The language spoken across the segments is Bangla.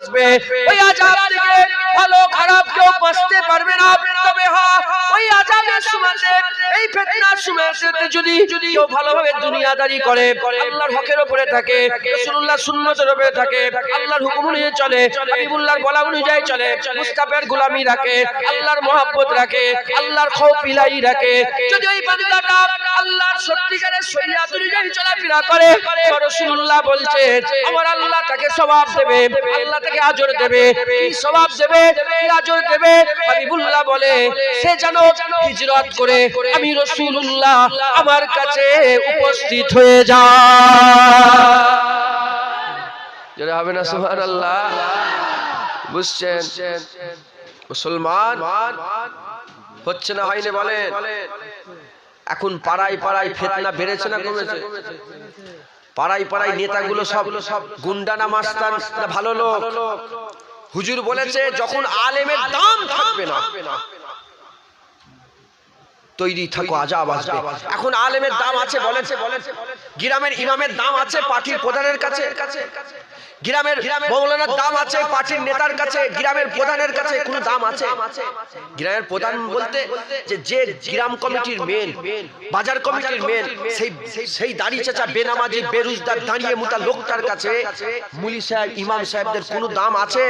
ওই আযাব থেকে ভালো খারাপ কেউ বাঁচতে পারবে না। তবে হ্যাঁ, ওই আযাবের সময়তে, এই ফিতনার সময়তে যদি কেউ ভালোভাবে দুনিয়াদারি করে, আল্লাহর হকের উপরে থাকে, রাসূলুল্লাহর সুন্নতের উপরে থাকে, আল্লাহর হুকুম অনুযায়ী চলে, হাবিবুল্লাহর বলা অনুযায়ী চলে, মুস্তাফার গোলামি রাখে, আল্লাহর মহব্বত রাখে, আল্লাহর খৌফ ইলাহি রাখে, যদি ওই বান্দাটা আল্লাহর সত্যিকারের শরীয়ত অনুযায়ী চলাফেরা করে, রাসূলুল্লাহ বলছেন আমার আল্লাহ তাকে সওয়াব দেবে, আল্লাহ তাকে আজর দেবে। কি সওয়াব দেবে, কি আজর দেবে? হাবিবুল্লাহ বলে সে যেন হিজরত করে আমি রাসূলুল্লাহ আমার কাছে উপস্থিত হয়ে যায়। যারা হবে না সুবহানাল্লাহ, বুঝছেন? মুসলমান হচ্ছে না হয়নি বলেন? এখন পাড়ায় পাড়ায় ফিতনা বেড়েছে না কমেছে? পাড়ায় পাড়ায় নেতাগুলো সব গুন্ডা না মাস্তান না ভালো লোক? হুজুর বলেছে যখন আলেমের দাম থাকবে না তৈরি থাকো আযাব আসবে। এখন আলেমের দাম আছে বলেন, গ্রামের ইমামের দাম আছে পার্টির প্রধানের কাছে, গ্রামের মৌলানার দাম আছে পার্টির নেতার কাছে, গ্রামের প্রধানের কাছে কোনো দাম আছে? গ্রামের প্রধান বলতে যে গ্রাম কমিটির মেন, বাজার কমিটির মেন, সেই দাড়ি চাচা বেনামাজি বেরুজদার দাঁড়িয়ে মোটা লোকটার কাছে মুলি সাহেব ইমাম সাহেবদের কোনো দাম আছে?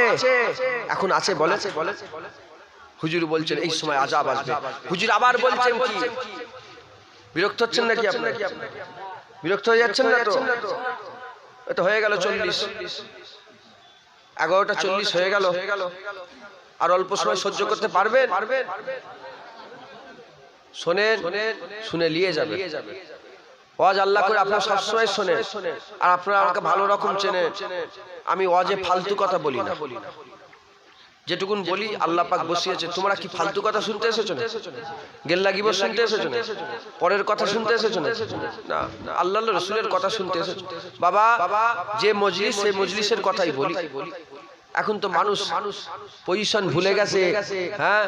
এখন আছে বলে? হুজুর বলছেন এই সময় আযাব আসবে। হুজুর আবার বলছেন কি? বিরক্ত হচ্ছেন নাকি আপনারা? বিরক্ত হয়ে যাচ্ছেন না তো? এটা হয়ে গেল 40, 11:40 হয়ে গেল। আর অল্প সময় সহ্য করতে পারবেন? শোনেন, শুনে নিয়ে যাবে। ওয়াজ আল্লাহ করে আপনারা সবসময় শোনেন, আর আপনারা আমাকে ভালো রকম চেনেন। আমি ওয়াজে ফালতু কথা বলি না, যেটুকুন বলি আল্লাহ পাক বসিয়েছে। তোমরা কি ফালতু কথা শুনতে এসেছো না? গেল্লা গিবত শুনতে এসেছো না? পরের কথা শুনতে এসেছো না? না, আল্লাহর রাসূলের কথা শুনতে এসেছো। বাবা যে মজলিস, সেই মজলিসের কথাই বলি। এখন তো মানুষ পজিশন ভুলে গেছে। হ্যাঁ,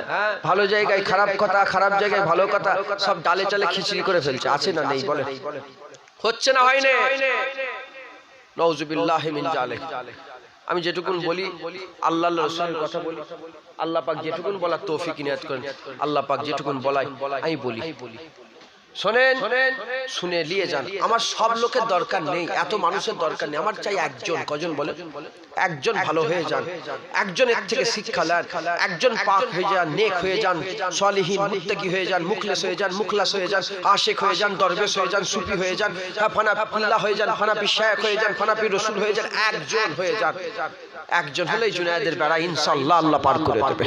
ভালো জায়গায় খারাপ কথা, খারাপ জায়গায় ভালো কথা, সব ডালে চালে খিচড়ি করে ফেলছে। আছে না নেই বলে? হচ্ছে না হয় না? নাউযুবিল্লাহি মিন জালিক। আমি যেটুকুন বলি আল্লাহর রাসূলের কথা বলি। আল্লাহ পাক যেটুকুন বলার তৌফিক ইনায়াত করেন। আল্লাহ পাক যেটুকুন বলাই আমি বলি। শোনেন, শুনে নিয়ে যান। আমার সব লোকের দরকার নেই, এত মানুষের দরকার নেই। আমার চাই একজন। কজন বলে? একজন ভালো হয়ে যান, একজন এর থেকে শিক্ষা নেন, একজন পাক হয়ে যান, নেক হয়ে যান, সালিহিন মুত্তাকি হয়ে যান, মুখলেস হয়ে যান, মুখলাস হয়ে যান, আশিক হয়ে যান, দরবেশ হয়ে যান, সুফি হয়ে যান, ফানাফিল্লাহ হয়ে যান, ফানাফি শায়খ হয়ে যান, ফানাফি রাসূল হয়ে যান। একজন হয়ে যান। একজন হলেই জুনায়েদের বেড়া ইনশাআল্লাহ আল্লাহ পার করে দেবে।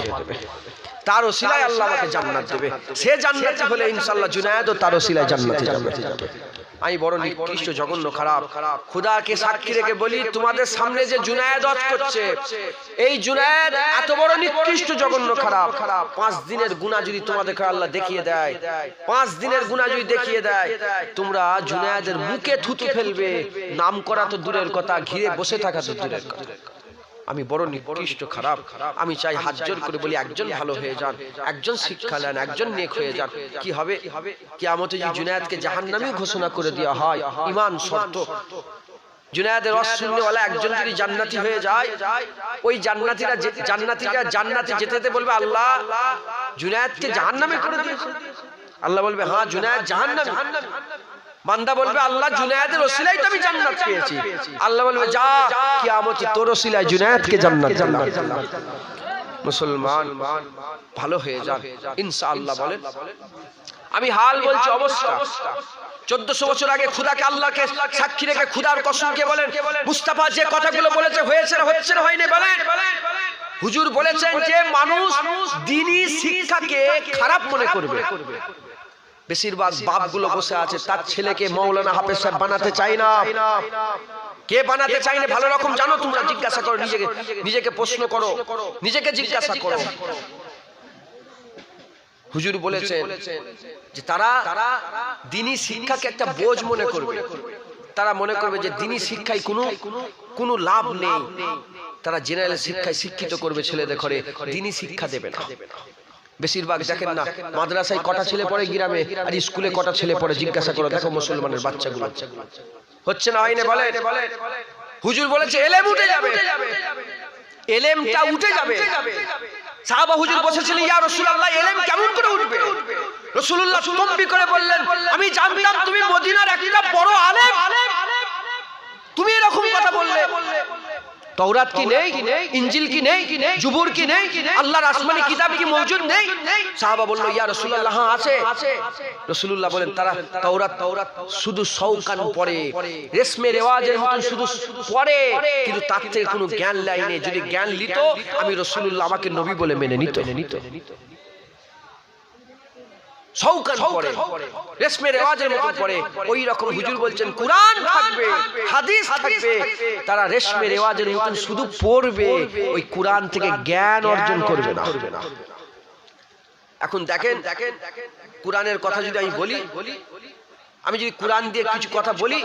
তার ওসিলায় আল্লাহ আমাকে জান্নাত দেবে। সে জান্নাতি হলে ইনশাআল্লাহ জুনায়েদও তার ওসিলায় জান্নাতে যাবে। আমি বড় নিকৃষ্ট জঘন্য খারাপ খোদাকে সাক্ষী রেখে বলি, তোমাদের সামনে যে জুনায়েদ ওয়াজ করছে, এই জুনায়েদ এত বড় নিকৃষ্ট জঘন্য খারাপ। 5 দিনের গুনাহ যদি তোমাদেরকে আল্লাহ দেখিয়ে দেয়, 5 দিনের গুনাহ যদি দেখিয়ে দেয়, তোমরা জুনায়েদের মুখে থুতু ফেলবে। নাম করা তো দূরের কথা, ঘিরে বসে থাকা তো দূরের কথা। আমি বড় নিকৃষ্ট খারাপ। আমি চাই হাত জোর করে বলি একজন ভালো হয়ে যান, একজন শিক্ষা নেন, একজন নেক হয়ে যান। কি হবে? কিয়ামতে যদি জুনায়েদকে জাহান্নামী ঘোষণা করে দেওয়া হয়, ঈমান শর্ত। জুনায়েদের ওয়াজ শুননেওয়ালা একজন যদি জান্নাতি হয়ে যায়, ওই জান্নাতীরা জান্নাতে যেতে বলবে আল্লাহ জুনায়েদকে জাহান্নামে করে দিয়েছে। আল্লাহ বলবে হ্যাঁ জুনায়েদ জাহান্নামী। বান্দা বলবে আল্লাহ জুনায়েদের ওসিলায় তো আমি জান্নাত পেয়েছি। আল্লাহ বলবে যা, কিয়ামতে তোর ওসিলায় জুনায়েদকে জান্নাত। মুসলমান ভালো হয়ে যান ইনশাআল্লাহ। বলেন আমি হাল বলছি অবস্থা। 1400 বছর আগে খোদাকে আল্লাহকে সাক্ষী রেখে খোদার কসম কে বলেন মুস্তাফা যে কথাগুলো বলেছে হয়েছে না হচ্ছে না হয়নি? বলেন হুজুর বলেছেন যে মানুষ দ্বীনি শিক্ষাকে খারাপ মনে করবে। বেশিরভাগ বাপগুলো বসে আছে তার ছেলেকে মাওলানা হাফেজ সাহেব বানাতে চায় না। কে বানাতে চায় না ভালো রকম জানো? তোমরা জিজ্ঞাসা করো, নিজেকে প্রশ্ন করো, নিজেকে জিজ্ঞাসা করো। হুজুর বলেছেন যে তারা দ্বীনি শিক্ষাকে একটা বোঝ মনে করবে। তারা মনে করবে যে দ্বীনি শিক্ষায় কোনো লাভ নেই। তারা জেনারেল শিক্ষায় শিক্ষিত করবে ছেলেদের ঘরে, দ্বীনি শিক্ষা দেবে না। বেশিরভাগ দেখেন না মাদ্রাসায় কটা ছেলে পড়ে গ্রামে, আর স্কুলে কটা ছেলে পড়ে? জিজ্ঞাসা করো, দেখো মুসলমানের বাচ্চাগুলো। হচ্ছে না হয়নি? বলে হুজুর বলেছে এলেম উঠে যাবে। এলেমটা উঠে যাবে। সাহাবা হুজুর বসেছিলেন, ইয়া রাসূলুল্লাহ এলেম কেমন করে উঠবে? রাসূলুল্লাহ তম্বি করে বললেন, আমি জানতাম তুমি মদিনার একটা বড় আলেম, তুমি এরকম কথা বললে। তওরাত কি নেই, ইনজিল কি নেই, জুবুর কি নেই, আল্লাহর আসমানি কিতাব কি মওজুদ নেই? সাহাবা বলল, ইয়া রাসূলুল্লাহ হ্যাঁ আছে। রাসূলুল্লাহ বলেন, তারা তাওরাত শুধু শৌকান পড়ে, রেশমে রেওয়াজের মতন শুধু পড়ে, কিন্তু তার থেকে কোনো জ্ঞান লাইনে। যদি জ্ঞান নিত, আমি রাসূলুল্লাহ আমাকে নবী বলে মেনে নিত। শৌকান পড়ে, রেশমে রেওয়াজের মতন পড়ে। ওই রকম হুজুর বলছেন কুরআন থাকবে, হাদিস থাকবে, তারা রেশমে রেওয়াজের মতন শুধু পড়বে, ওই কুরআন থেকে জ্ঞান অর্জন করবে না। এখন দেখেন, কুরআনের কথা যদি আমি বলি, আমি যদি কুরআন দিয়ে কিছু কথা বলি,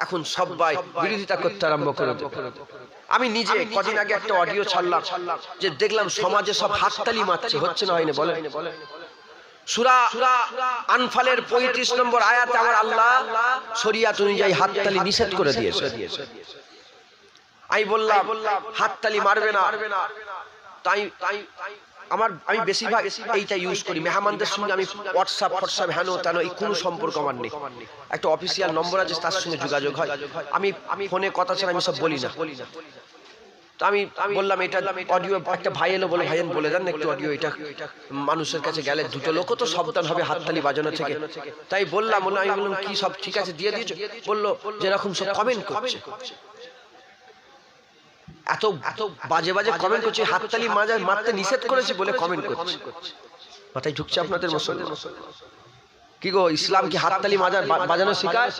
এখন সবাই বিরোধিতা করতে আরম্ভ করে দেবে। আমি নিজে কদিন আগে একটা অডিও ছাড়লাম, যে দেখলাম সমাজে সব হাততালি মারছে, হচ্ছে না হয়নি বলেন? সূরা আনফালের 35 নম্বর আয়াতে আমার আল্লাহ শরিয়াত অনুযায়ী হাততালি নিষেধ করে দিয়েছে। আমি বললাম হাততালি মারবে না, তাই আমি বেশিরভাগ এইটা ইউজ করি। মেহমানদের সঙ্গে আমি হোয়াটসঅ্যাপ হেন তেন এই কোনো সম্পর্ক আমার নেই। একটা অফিসিয়াল নম্বর আছে, তার সঙ্গে যোগাযোগ হয়। আমি ফোনে কথা ছাড়া আমি সব বলি না। আমি বললাম এটা অডিও, একটা ভাই এলো, বলে ভাইয়েন বলে দেন একটু অডিও, এটা মানুষের কাছে গেলে দুটো লোকও তো সাবধান হবে হাততালি বাজানো থেকে। তাই বললাম, আমি বললাম কি সব ঠিক আছে দিয়ে দিয়েছো? বললো যেরকম সব কমেন্ট করছে, এত বাজে কমেন্ট করছে, হাততালি মারতে নিষেধ করেছে বলে কমেন্ট করছে। মাথায় ঢুকছে আপনাদের মুসলমান? কি গো, ইসলাম কি হাততালি বাজানো শেখায়?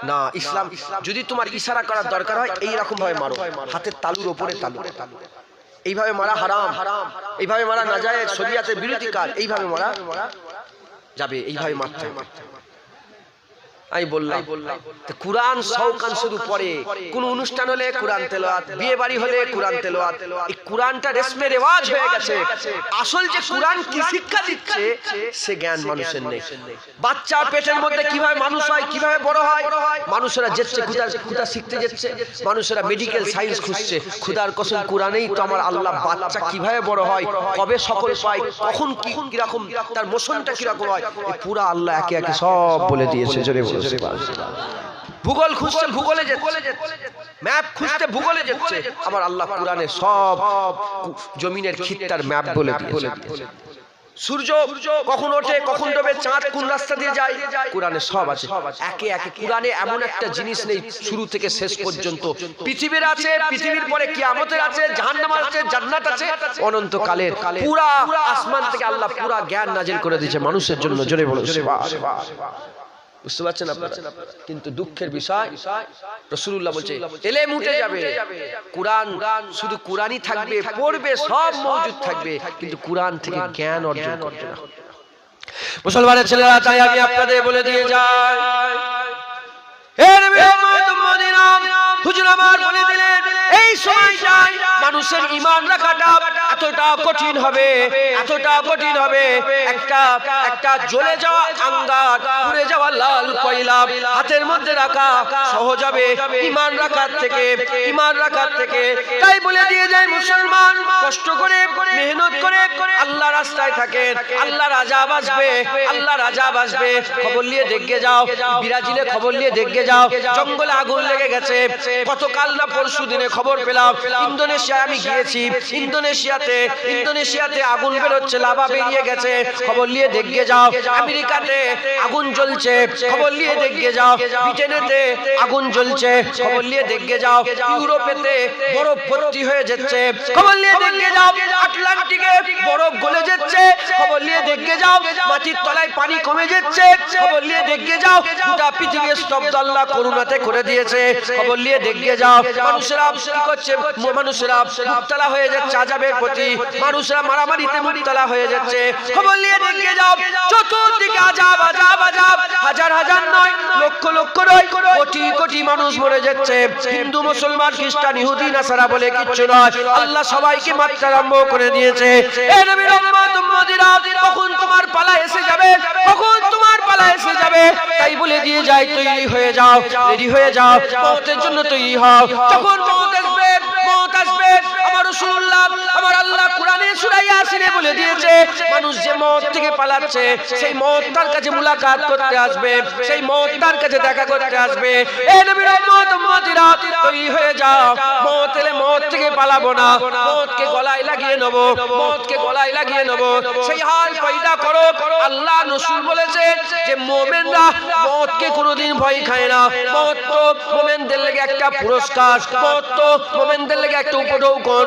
না, ইসলাম যদি তোমার ইশারা করার দরকার হয় এইরকম ভাবে মারো, হাতের তালুর উপরে তালু, এইভাবে মারা হারাম, এইভাবে মারা নাজায়েজ, শরীয়তের বিরোধী কাজ, এইভাবে মারা যাবে, এইভাবে মারতে হবে। আমি বললাম কুরআন শৌকান শুধু পড়ে, কোন অনুষ্ঠান হলে কুরআন তেলাওয়াত, বিয়ে বাড়ি হলে কুরআন তেলাওয়াত। এই কুরআনটা রেশমে রেওয়াজ হয়ে গেছে। আসল যে কুরআন কি শিক্ষা দিচ্ছে সে জ্ঞান মানুষের নেই। বাচ্চা পেটের মধ্যে কিভাবে মানুষ হয়, কিভাবে বড় হয়, মানুষেরা যাচ্ছে খুদা শিখতে যাচ্ছে, মানুষেরা মেডিকেল সায়েন্স খুঁজছে। খুদার কসম কুরআনেই তো আমার আল্লাহ বাচ্চা কিভাবে বড় হয়, কবে সকল পায়, কখন কিরকম তার মোশনটা কিরকম হয়, এই পুরা আল্লাহ একে একে সব বলে দিয়েছে। জোরে বলে ভূগোল খুঁজছে, ভূগোলে যাচ্ছে, ম্যাপ খুঁজতে ভূগোলে যাচ্ছে। আমার আল্লাহ কুরআনে সব জমিনের খিত্তার ম্যাপ বলে দিয়েছে। সূর্য কখন ওঠে, কখন ডোবে, চাঁদ কোন রাস্তা দিয়ে যায়, কুরআনে সব আছে। একে একে কুরআনে এমন একটা জিনিস নেই শুরু থেকে শেষ পর্যন্ত। পৃথিবীর আছে, পৃথিবীর পরে কিয়ামতের আছে, জাহান্নাম আছে, জান্নাত আছে, অনন্তকালের পুরা আসমান থেকে আল্লাহ পুরা জ্ঞান নাজিল করে দিয়েছে মানুষের জন্য। জোরে বলুন সুবহানাল্লাহ। বুঝতে পারছেন আপনারা? কিন্তু দুঃখের বিষয়, রাসূলুল্লাহ বলছে এলেম উঠে যাবে, কুরআন শুধু কুরআনই থাকবে, পড়বে, সব মওজুদ থাকবে, কিন্তু কুরআন থেকে জ্ঞান অর্জন করবে না। মুসলমানের ছেলেরা, তাই আমি আপনাদের বলে দিয়ে যাই, হে নবী মুহাম্মদ মদিনা হুজুর আমার বলে দিলেন, এই সময়টায় মানুষের ঈমান রাখাটা এতটা কঠিন হবে, এতটা কঠিন হবে। একটা জ্বলে যাওয়া আঙ্গার, পুড়ে যাওয়া লাল কয়লা হাতের মধ্যে রাখা সহজ হবে ঈমান রাখার থেকে। তাই বলে দিয়ে যায় মুসলমান, কষ্ট করে মেহনত করে আল্লাহর রাস্তায় থাকেন, আল্লাহর আযাব আসবে, খবর নিয়ে দেখে যাও, বিরাজিলে খবর নিয়ে দেখে যাও, জঙ্গলে আগুন লেগে গেছে। গতকাল না পরশু দিনে খবর পেলাম, ইন্দোনেশিয়ায় আমি গিয়েছি, ইন্দোনেশিয়াতে আগুন বেরোচ্ছে, লাভা বেরিয়ে গেছে, খবর নিয়ে দেখে যাও। আমেরিকাতে আগুন জ্বলছে, খবর নিয়ে দেখে যাও। ব্রিটেনেতে আগুন জ্বলছে, খবর নিয়ে দেখে যাও। ইউরোপেতে বরফ ভর্তি হয়ে যাচ্ছে, খবর নিয়ে দেখে যাও। আটলান্টিকে বরফ গলে যাচ্ছে, খবর নিয়ে দেখে যাও। মাটির তলায় পানি কমে যাচ্ছে, খবর নিয়ে দেখে যাও। গোটা পৃথিবী স্তব্ধ আল্লাহ করুণাতে করে দিয়েছে, খবর নিয়ে দেখে যাও। মানুষেরা কি করছে, মানুষেরা মুবতালা হয়ে যাচ্ছে আযাবের প্রতি, মানুষেরা মারামারিতে মুবতালা হয়ে যাচ্ছে, খবর নিয়ে দেখে যাও। চতুর্দিকে আযাব, হাজার নয়, লক্ষ নয়, কোটি মানুষ মরে যাচ্ছে। হিন্দু, মুসলমান, খ্রিস্টান, ইহুদি, নাসারা বলে কিচ্ছু নয়, আল্লাহ সবাইকে মারতে আরম্ভ করে দিয়েছে। হে নবী রহমত মদিনা, কখন তোমার পালা এসে যাবে, তাই বলে দিয়ে যায়, তৈরি হয়ে যাও, রেডি হয়ে যাও, মওতের জন্য তৈরি হও। যখন মওত আসবে আমার ইয়াসিনে বলে দিয়েছে মানুষ যে মওত থেকে পালাচ্ছে সেই মওত তার কাছে মুলাকাত করতে আসবে, সেই মওত তার কাছে দেখা করতে আসবে। এ নবীর উম্মত উম্মতিরা তৈরি হয়ে যাও, মওত এলে মওত থেকে পালাবো না, মওতকে গলায় লাগিয়ে নেব, মওতকে গলায় লাগিয়ে নেব, সেই হাল পয়দা করো। আল্লাহ রাসূল বলেছে যে মুমিনরা মওতকে কোনোদিন ভয় খায় না। মওত তো মুমিনদের লাগি একটা পুরস্কার, মওত তো মুমিনদের লাগি একটা উপঢৌকন,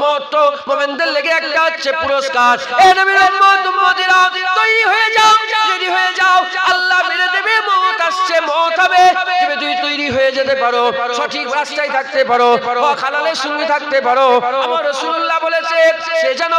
মওত তো মুমিনদের লাগি একটা হচ্ছে পুরস্কার। এ নবীর উম্মত উম্মতিরা তৈরি হয়ে যাও, রেডি হয়ে যাও, আল্লাহ মেরে দেবে, মওত আসছে, মওত হবে। তুমি তুই তৈরি হয়ে যেতে পারো, সঠিক রাস্তায় থাকতে পারো, হক হালালের সঙ্গে থাকতে পারো। আমার রাসূলুল্লাহ বলেছে সে যেন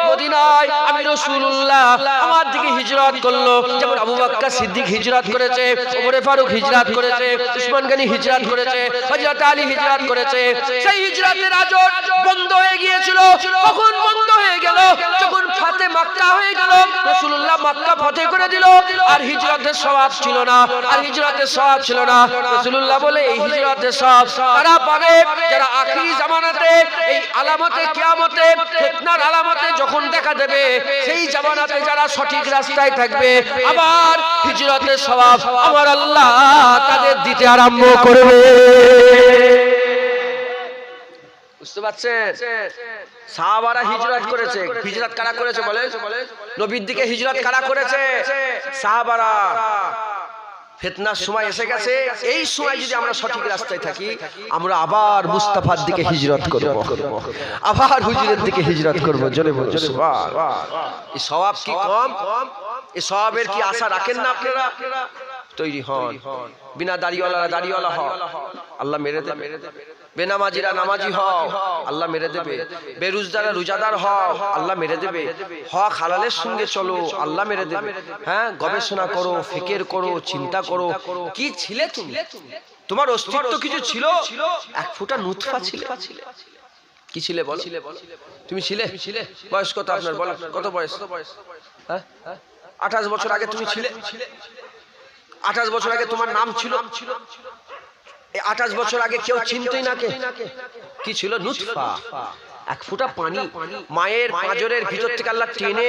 মদিনায় আমি রাসূলুল্লাহ আমার দিকে হিজরত করলো, যেমন আবু বকর সিদ্দিক হিজরত করেছে, ওমর ফারুক হিজরত করেছে, উসমান গনি হিজরত করেছে, হযরত আলী হিজরত করেছে। সেই হিজরতের আজর বন্ধ হয়ে গিয়েছিল। কখন বন্ধ হয়ে গেল? যখন ফাতে মক্কা হয়ে গেল, রাসূলুল্লাহ মক্কা ফতে করে দিল, আর হিজরতের সওয়াব ছিল না, আর হিজরতের সওয়াব ছিল না। রাসূলুল্লাহ বলে এই হিজরতের সওয়াব তারা পাবে যারা আখিরি জামানাতে এই আলামতে কিয়ামতে ফিতনার আলামতে যখন দেখা দেবে, সেই জামানাতে যারা সঠিক রাস্তায় থাকবে, আবার হিজরতের সওয়াব আমার আল্লাহ তাদের দিতে আরম্ভ করবে। বুঝতে পারছেন? সাহাবারা হিজরত করেছে। হিজরত কারা করেছে বলেন? নবীর দিকে হিজরত কারা করেছে? সাহাবারা। ফিতনার সময় এসে গেছে, এই সময় যদি আমরা সঠিক রাস্তায় থাকি, আমরা আবার মুস্তাফার দিকে হিজরত করব, আবার হুজুরের দিকে হিজরত করব। জোরে বলুন সুবহানাল্লাহ। এই সওয়াব কি কম? এই সওয়াবের কি আশা রাখেন না আপনারা? তৈরি হন। বিনা দাড়িওয়ালারা দাড়িওয়ালা হও, আল্লাহ মেরে দেবে। বেনামাজিরা নামাজি হও, আল্লাহ মেরে দেবে। বেরোজদাররা রোজাদার হও, আল্লাহ মেরে দেবে। হক হালালের সঙ্গে চলো, আল্লাহ মেরে দেবে। হ্যাঁ, গবেষণা করো, ফিকির করো, চিন্তা করো। কি ছিলে তুমি? তোমার অস্তিত্ব কিছু ছিল? এক ফোঁটা নুতফা ছিলে। কি ছিলে বলো? তুমি ছিলে? বয়স কত আপনার? বলো কত বয়স? হ্যাঁ, 28 বছর আগে তুমি ছিলে। 28 বছর আগে তোমার নাম ছিল। 28 বছর আগে কেউ চিনতই না। কি ছিল? নুতফা, এক ফোঁটা পানি। মায়ের পাঁজরের ভিতর থেকে আল্লাহ টেনে,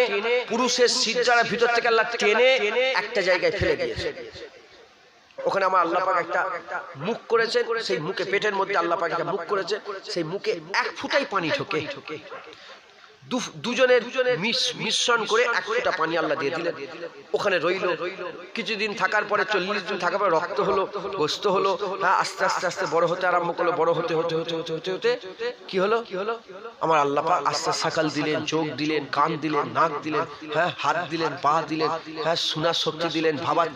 পুরুষের সিজ্জার ভিতর থেকে আল্লাহ টেনে একটা জায়গায় ফেলে দিয়েছে। ওখানে আমার আল্লাহ পাক একটা মুখ করেছেন, সেই মুখে পেটের মধ্যে আল্লাহ পাক একটা মুখ করেছে, সেই মুখে এক ফোঁটাই পানি ঢোকে। দুজনের মিশ্রণ করে এক ফোঁটা পানি আল্লাহ দিয়ে দিলেন। ওখানে রইল। কিছুদিন থাকার পরে 40 দিন থাকার পরে রক্ত হলো, গোস্ত হলো। হ্যাঁ, আস্তে আস্তে আস্তে বড় হতে আরম্ভ করলো। বড় হতে হতে হতে হতে হতে হতে কি হলো? আমার আল্লাহ পাক আস্তে সকাল দিলেন, চোখ দিলেন, কান দিলেন, নাক দিলেন, হ্যাঁ, হাত দিলেন, পা দিলেন, হ্যাঁ, শোনার শক্তি দিলেন, ভাবার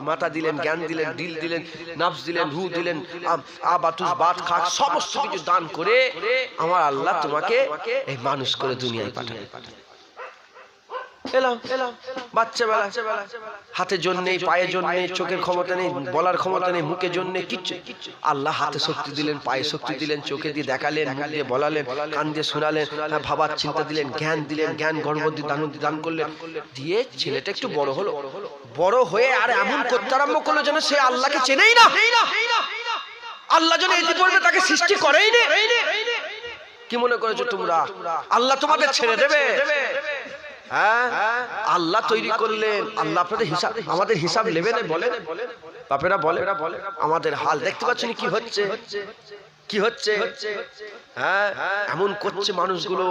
মাথা দিলেন, জ্ঞান দিলেন, দিল দিলেন, নাফস দিলেন, রূহ দিলেন, বাতুস বাত খাক সমস্ত কিছু দান করে আমার আল্লাহ তোমাকে এই মানুষ করে দুনিয়ায় পাঠায়। এলাম বাচ্চা বেলা, হাতে জোর নেই, পায়ে জোর নেই, চোখের ক্ষমতা নেই, বলার ক্ষমতা নেই, মুখে জোর নেই, কিচ্ছু। আল্লাহ হাতে শক্তি দিলেন, পায়ে শক্তি দিলেন, চোখে দিয়ে দেখালেন, মুখ দিয়ে বলালেন, কান দিয়ে শোনালেন, ভাবার চিন্তা দিলেন, জ্ঞান দিলেন, জ্ঞান গর্ভবতী দান করলেন। দিয়ে ছেলেটা একটু বড় হলো। বড় হয়ে আর এমন করতে আরম্ভ করলো যেন সে আল্লাহকে চেনেই না। আল্লাহ যেন এটি পড়বে তাকে সৃষ্টি করেই না। কি মনে করেছো তোমরা আল্লাহ তোমাদের ছেড়ে দেবে? হ্যাঁ, আল্লাহ তৈরি করলেন। আল্লাহ আপনাদের হিসাব, আমাদের হিসাব নেবে না। বলে বাপেরা বলে আমাদের হাল দেখতে পাচ্ছেন কি হচ্ছে, কি হচ্ছে। হ্যাঁ, এমন করছে মানুষগুলো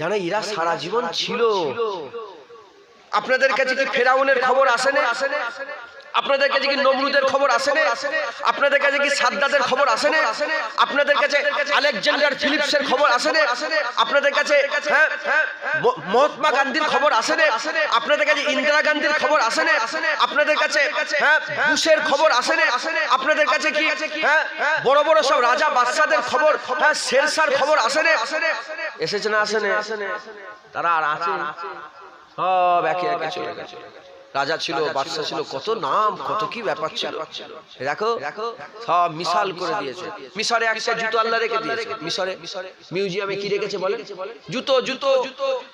জানে এরা সারা জীবন ছিল। আপনাদের কাছে কি ফেরাউনের খবর আসে না? আপনাদের কাছে কি নমরুদের খবর আসে না? আপনাদের কাছে কি সাদ্দাতের খবর আসে না? আপনাদের কাছে আলেকজান্ডার ফিলিপসের খবর আসে না? আপনাদের কাছে মহাত্মা গান্ধীর খবর আসে না? আপনাদের কাছে ইন্দিরা গান্ধীর খবর আসে না? আপনাদের কাছে বুশের খবর আসে না? আপনাদের কাছে কি বড় বড় সব রাজা বাদশাদের খবর, শেরশার খবর আসে না? এসেছে না? আসে না? তারা আর আছে? সব একে একে চলে গেছে। রাজা ছিল, বাদশা ছিল, কত নাম, কত কি ব্যাপার ছিল। দেখো সব মিসাল করে দিয়েছে। মিশরে একটা জুতো আল্লাহ রেখে দিয়েছে। মিশরে মিউজিয়ামে কি রেখেছে বলেন? জুতো। জুতো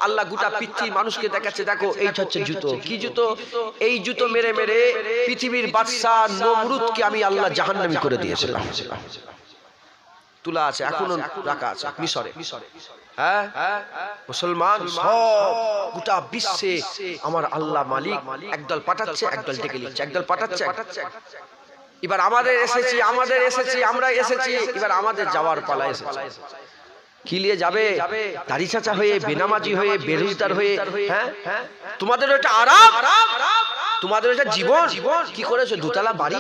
আল্লাহ গোটা পৃথিবী মানুষকে দেখাচ্ছে, দেখো এইটা হচ্ছে জুতো। কি জুতো? এই জুতো মেরে মেরে পৃথিবীর বাদশা নমরুদকে আমি আল্লাহ জাহান্নামী করে দিয়েছিলাম। তুলা আছে, এখনো রাখা আছে মিশরে। হ্যাঁ, মুসলমান সব গোটা বিশ্বে আমার আল্লাহ মালিক একদল পাঠাচ্ছে, একদল ডেকে নিচ্ছে, একদল পাঠাচ্ছে। এবার আমাদের এসেছি, আমরা এসেছি, এবার আমাদের যাওয়ার পালা এসেছে। কি নিয়ে যাবে? দাড়ি চাচা হয়ে, বেনামাজি হয়ে, বেরোজগার হয়ে। হ্যাঁ, তোমাদের ওটা আরাম, তোমাদের ওটা জীবন। কি করেছো? দুতলা বাড়ি।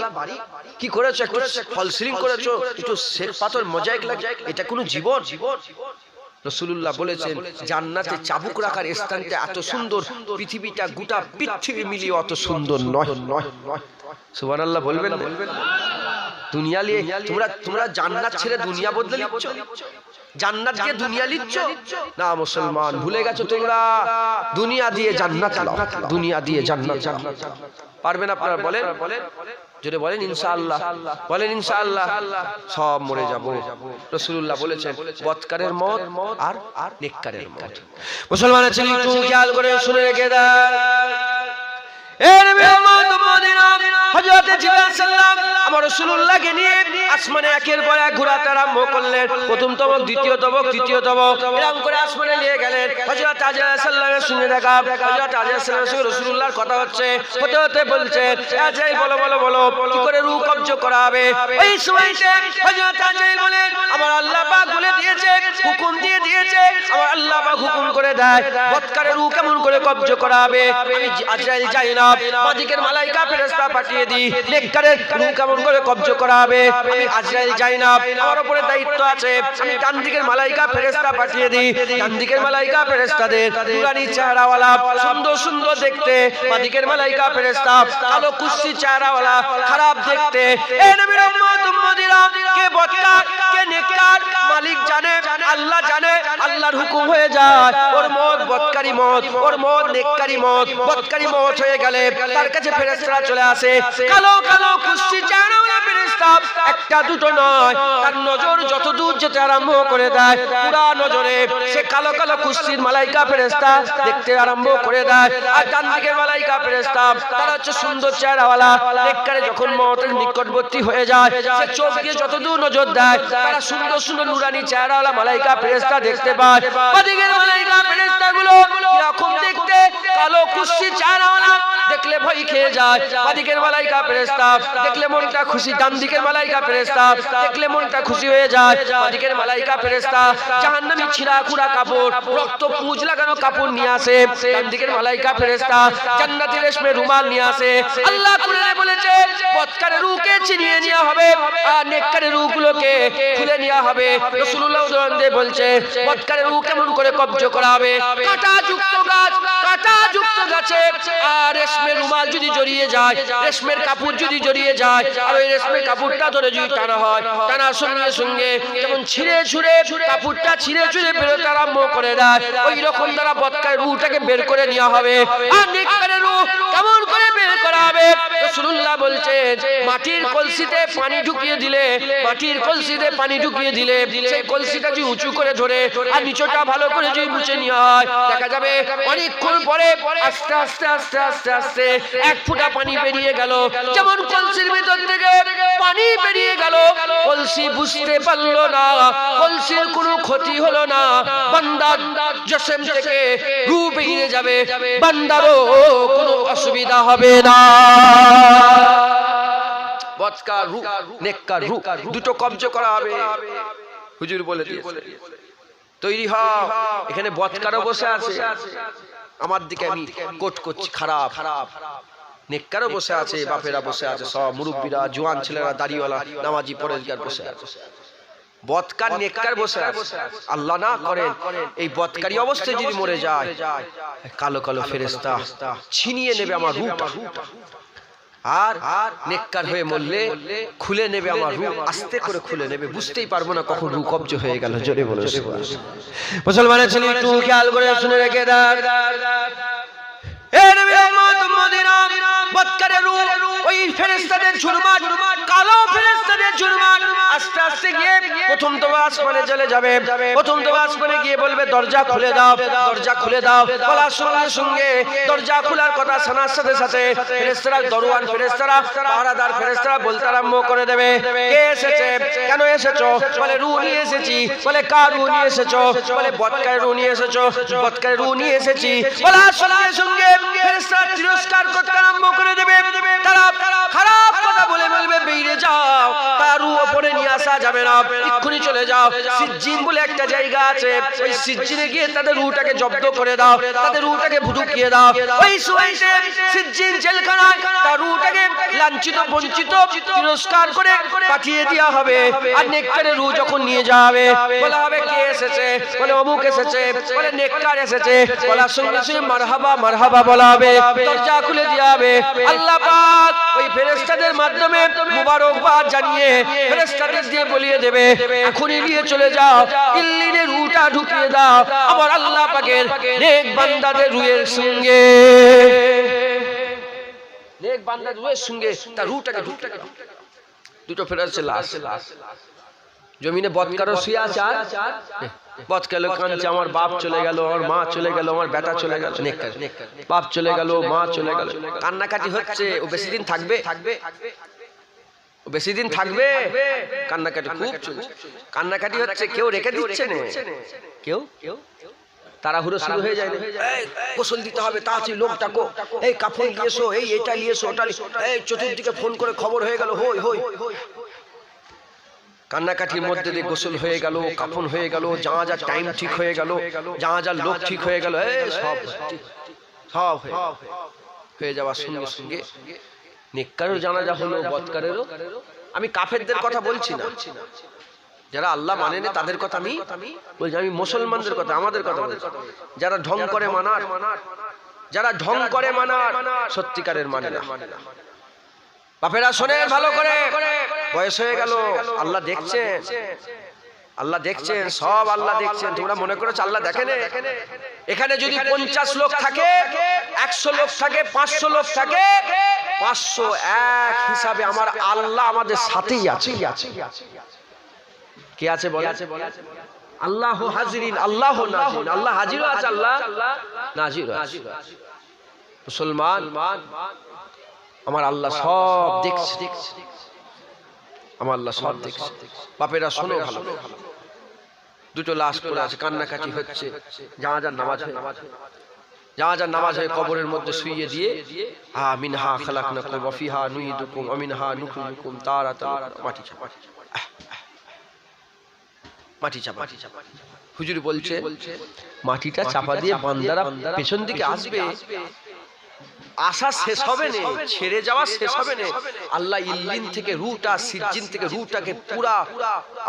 কি করেছো? একটু ফল সিলিং করেছো, একটু শ্বেত পাথর মোজাইক লাগে, এটা কোনো জীবন? রাসূলুল্লাহ বলেছেন জান্নাতে চাবুক রাখার স্থানটা এত সুন্দর, পৃথিবীটা গোটা পৃথিবী মিলিয়ে অত সুন্দর নয়। সুবহানাল্লাহ বলবেন না? দুনিয়া নিয়ে তোমরা জান্নাত ছেড়ে দুনিয়া বদলে নিচ্ছ, জান্নাত দিয়ে দুনিয়া নিচ্ছ না। মুসলমান ভুলে গেছো তোমরা দুনিয়া দিয়ে জান্নাত, দুনিয়া দিয়ে জান্নাত। পারবেন আপনারা? বলেন যদি বলেন ইনশাআল্লাহ, বলেন ইনশাআল্লাহ। সব মরে যাব। রাসূলুল্লাহ বলেছেন বদকারের মত আর নেককারের মত। মুসলমানের ছেলে একটু খেয়াল করে শুনে রেখে দেন। এর মেহমান মদিনা হযরত জিবরাইল সাল্লাম আমার রাসূলুল্লাহকে নিয়ে আসমানে একের পর এক ঘোরাতে আরম্ভ করলেন। প্রথম তবক, দ্বিতীয় তবক, তৃতীয় তবক, এরকম করে আসমানে নিয়ে গেলেন। হযরত আজরাইল সাল্লামের সঙ্গে দেখা, হযরত আজরাইল সাল্লামের সঙ্গে রাসূলুল্লাহর কথা হচ্ছে। হতে হতে বলছেন আজরাইল বলো বলো বলো কি করে রূহ কবজ করা হবে? ওই সময়তে হযরত আজরাইল বলেন আমার আল্লাহ পাক বলে দিয়েছে, হুকুম দিয়ে দিয়েছে, আমার আল্লাহ পাক হুকুম করে দেয় বদকারের রূহ কেমন করে কবজ করা হবে। আমি আজরাইল যাই না, বাদিকের মালাইকা ফেরেশতা পাঠিয়ে দিই, নেককারের রূহ কেমন করে কবজ করা হবে। আমি আজরাইল যাই না, আমার উপরে দায়িত্ব আছে, আমি ডান দিকের মালাইকা ফেরেশতা পাঠিয়ে দিই, ডান দিকের মালাইকা ফেরেশতাদের নুরানি চেহারাওয়ালা, সুন্দর সুন্দর দেখতে, বাদিকের মালাইকা ফেরেশতা কালো কুচ্ছি চেহারাওয়ালা, খারাপ দেখতে। এই নবীর উম্মত উম্মতিরা কে বদকার কে নেককার মালিক জানে, আল্লাহ জানে। আল্লাহর হুকুম হয়ে যায়, ওর মত বদকারি মত, ওর মত নেককারি মত। বদকারি মত হয়ে গেলে তার কাছে ফেরেশতারা চলে আসে, কালো কালো কুচ্ছি চেহারাওয়ালা ফেরেশতা, একটা দুটো নয়, তার নজর যত দূর যেতে আরম্ভ করে দেয়, পুরা নজরে সে কালো কালো কুচ্ছির মালাইকা ফেরেশতা দেখতে আরম্ভ করে দেয়। আর ডান দিকের মালাইকা ফেরেশতা তারা হচ্ছে সুন্দর চেহারাওয়ালা। নেককারে যখন মওতের নিকটবর্তী হয়ে যায়, সে চোখ দিয়ে যত দূর নজর দেয়, তারা সুন্দর সুন্দর নুরানি চেহারাওয়ালা মালাইকা ফেরেশতা দেখতে পায়। বাদিকের মালাইকা ফেরেশতাগুলো এরকম দেখতে, কালো কুচ্ছির চেহারাওয়ালা দেখলে ভয় খেয়ে যায়। বাদিকের মালাইকা ফেরেশতা দেখলে মনটা খুশি, ডান দিকের মালাইকা ফেরেশতা দেখলে মনটা খুশি হয়ে যায়। বাদিকের মালাইকা ফেরেশতা জাহান্নামী ছিঁড়া খুঁড়া কাপড়, রক্ত পুঁজ লাগানো কাপড় নিয়ে আসে। ডান দিকের মালাইকা ফেরেশতা জান্নাতি রেশমের রুমাল নিয়ে আসে। আল্লাহ কোরআনে বলেছে বদকারের রূহকে ছিনিয়ে নেওয়া হবে আর নেককারের রূহগুলোকে খুলে নেওয়া হবে। রাসূলুল্লাহ উদাহরণ দিয়ে বলছে বদকারের রূহ কেমন করে কবজ করা হবে। কাঁটাযুক্ত গাছ, কাঁটাযুক্ত গাছে আর রেশমের রুমাল যদি জড়িয়ে যায়, রেশমের কাপড় যদি জড়িয়ে যায়, আর ওই রেশমের কাপড়টা ধরে যদি টানা হয়, টানার সঙ্গে সঙ্গে যেমন ছিঁড়ে ছুঁড়ে কাপড়টা ছিঁড়ে ছুঁড়ে বেরোতে আরম্ভ করে দেয়, ওই রকম দ্বারা বদকারের রূহটাকে বের করে নেওয়া হবে। আর নেককারের রূহ কেমন করে বের করা হবে? রাসূলুল্লাহ বলছেন মাটির কলসিতে পানি ঢুকিয়ে দিলে, মাটির কলসিতে পানি ঢুকিয়ে দিলে সেই কলসিটা যদি উঁচু করে ধরে আর নিচটা ভালো করে যদি মুছে নেওয়া হয়, দেখা যাবে অনেকক্ষণ পরে আস্তে আস্তে আস্তে আস্তে আস্তে এক ফোঁটা পানি বেরিয়ে গেল। যেমন কলসির ভিতর থেকে পানি বেরিয়ে গেল, কলসি বুঝতে পারলো না, কলসির কোনো ক্ষতি হলো না, বান্দার জিসম থেকে রূহ বেরিয়ে যাবে, বান্দারও কোনো অসুবিধা হবে না। বদকার রূহ, নেককার রূহ দুটো কবজ করা হবে। হুজুর বলে দিয়েছে তৈরি হও। এখানে বদকারও বসে আছে, আমার দিকে আমি কোট করছি খারাপ, নেককারও বসে আছে, বাপেরা বসে আছে, সব মুরব্বীরা, জওয়ান ছেলেরা, দাড়িওয়ালা, নামাজি, পরেজগার বসে আছে। বদকার নেককার বসে আছে। আল্লাহ না করেন এই বদকারী অবস্থায় যদি মরে যায়, কালো কালো ফেরেশতা ছিনিয়ে নেবে আমার রূহটা, আর নেককার হয়ে মরলে খুলে নেবে আমার রূহ, আস্তে করে খুলে নেবে, বুঝতেই পারবো না কখন রূহ কবজ হয়ে গেল। জোরে বলো মুসলমানের ছেলে একটু খেয়াল করে শুনে রেখে দেন। উম্মত মদিনা বদকারের রূহ ওই ফেরেশতাদের ঝুরমাট কালো ফেরেশতাদের ঝুরমাট আস্তে আস্তে গিয়ে প্রথম তো আসমানে চলে যাবে প্রথম তো আসমানে গিয়ে বলবে দরজা খুলে দাও দরজা খুলে দাও বলার সঙ্গে সঙ্গে দরজা খোলার কথা শোনার সাথে সাথে ফেরেশতারা দরওয়ান ফেরেশতারা পাহারাদার ফেরেশতারা বলতে আরম্ভ করে দেবে কে এসেছে কেন এসেছো বলে রূহ নিয়ে এসেছি বলে কার রূহ নিয়ে এসেছো বলে বদকারের রূহ নিয়ে এসেছো বদকারের রূহ নিয়ে এসেছি বলার সঙ্গে সঙ্গে ফেরেশতারা তিরস্কার করতে আরম্ভ করে দেবে তারা খারাপ কথা বলে বলবে বেরিয়ে যাও তার রূহ উপরে নিয়ে আসা যাবে না এক্ষুনি চলে যাও সিজ্জিন বলে একটা জায়গা আছে ওই সিজ্জিনে গিয়ে তাদের রূহটাকে জব্দ করে দাও তাদের রূহটাকে ঢুকিয়ে দাও ওই সময়তে সিজ্জিন জেলখানায় তার রূহটাকে লাঞ্ছিত বঞ্চিত তিরস্কার করে পাঠিয়ে দেওয়া হবে আর নেককারের রূহ যখন নিয়ে যাবে বলা হবে কে এসেছে বলে অমুক এসেছে বলে নেককার এসেছে বলার সঙ্গে সঙ্গে মারহাবা মারহাবা বলা হবে দরজা খুলে দেওয়া হবে আল্লাহ পাক ওই ফেরেশতাদের মাধ্যমে মুবারকবাদ জানিয়ে ফেরেশতাদের দিয়ে বলিয়ে দেবে এখনই নিয়ে চলে যাও ইল্লিনের রূহটা ঢুকিয়ে দাও আমার আল্লাহ পাকের নেক বান্দাদের রূহের সঙ্গে নেক বান্দাদের রূহের সঙ্গে তার রূহটাকে ঢুকিয়ে দাও দুটো ফেরেশতা লাশ জমিনে বদকারও শুয়ে আছে আর বদকার কাঁদছে আমার বাপ চলে গেল আমার মা চলে গেল আমার বেটা চলে গেল নেককার বাপ চলে গেল মা চলে গেল কান্নাকাটি হচ্ছে ও বেশি দিন থাকবে ও বেশি দিন থাকবে কান্নাকাটি খুব চলছে কান্নাকাটি হচ্ছে কেউ রেখে দিচ্ছে না কেউ তাড়াহুড়ো শুরু হয়ে যায় এই গোসল দিতে হবে তাড়াতাড়ি লোক ডাকো এই কাফন নিয়ে এসো এই এটা নিয়ে এসো ওটা এই চতুর্দিকে ফোন করে খবর হয়ে গেল হই হই কান্নাকাটির মধ্যে দিয়ে গোসল হয়ে গেল কাফন হয়ে গেল জানাজা টাইম ঠিক হয়ে গেল জানাজার লোক ঠিক হয়ে গেল সব সব হয়ে যাওয়ার সঙ্গে সঙ্গে নেককারের জানাজা হলো বদকারেরও আমি কাফেরদের কথা বলছি না যারা আল্লাহ মানে না তাদের কথা আমি বলছি আমি মুসলমানদের কথা আমাদের কথা বলছি যারা ঢং করে মানার যারা ঢং করে মানার সত্যিকারের মানে না বাপেরা শোনেন ভালো করে বয়স হয়ে গেল আল্লাহ দেখছেন আল্লাহ দেখছেন সব আল্লাহ দেখছেন তোমরা মনে করেছো আল্লাহ দেখেন এখানে যদি 50 লোক থাকে 100 লোক থাকে 500 লোক থাকে 501 হিসাবে আমার আল্লাহ আমাদের সাথেই আছে কে আছে বলে আল্লাহ হাজিরিন আল্লাহ নাজির আল্লাহ হাজিরও আছে আল্লাহ নাজিরও আছে মুসলমান আমার আল্লাহ সব দেখছে আমার আল্লাহ সব দেখছে বাপেরা শোনো ভালো দুটো লাশ পড়ে আছে কান্নাকাটি হচ্ছে জানাজার নামাজ হয়ে কবরের মধ্যে শুইয়ে দিয়ে মিনহা খালাকনাকুম ওয়া ফিহা নুইদুকুম ওয়া মিনহা নুখরিজুকুম তারাতান মাটি চাপা হুজুর বলছে মাটিটা চাপা দিয়ে বান্দারা পেছন দিকে আসবে আশা শেষ হবে না ছেড়ে যাওয়া শেষ হবে না আল্লাহ ইল্লিন থেকে রূহটা সিজ্জিন থেকে রূহটাকে পুরা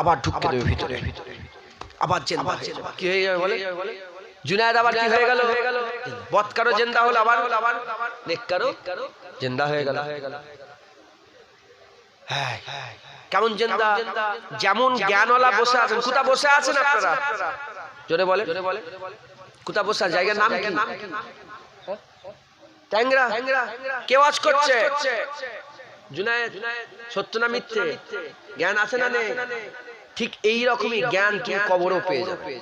আবার ঢুকিয়ে দেবে ভিতরে আবার জিন্দা হয়ে যাবে কি হয়ে যাবে বলে জুনায়েদ আবার কি হয়ে গেল বদকারও জিন্দা হলো আবার নেককারও জিন্দা হয়ে গেল হ্যাঁ কেমন জিন্দা যেমন জ্ঞানওয়ালা বসে আছেন কোথা বসে আছেন আপনারা জোরে বলে কোথা বসে জায়গার নাম কি ট্যাংরা কে ওয়াজ করছে জুনায়েদ সত্য না মিথ্যে জ্ঞান আছে না নেই ঠিক এই রকমই জ্ঞান তুমি কবরও পেয়ে যাবে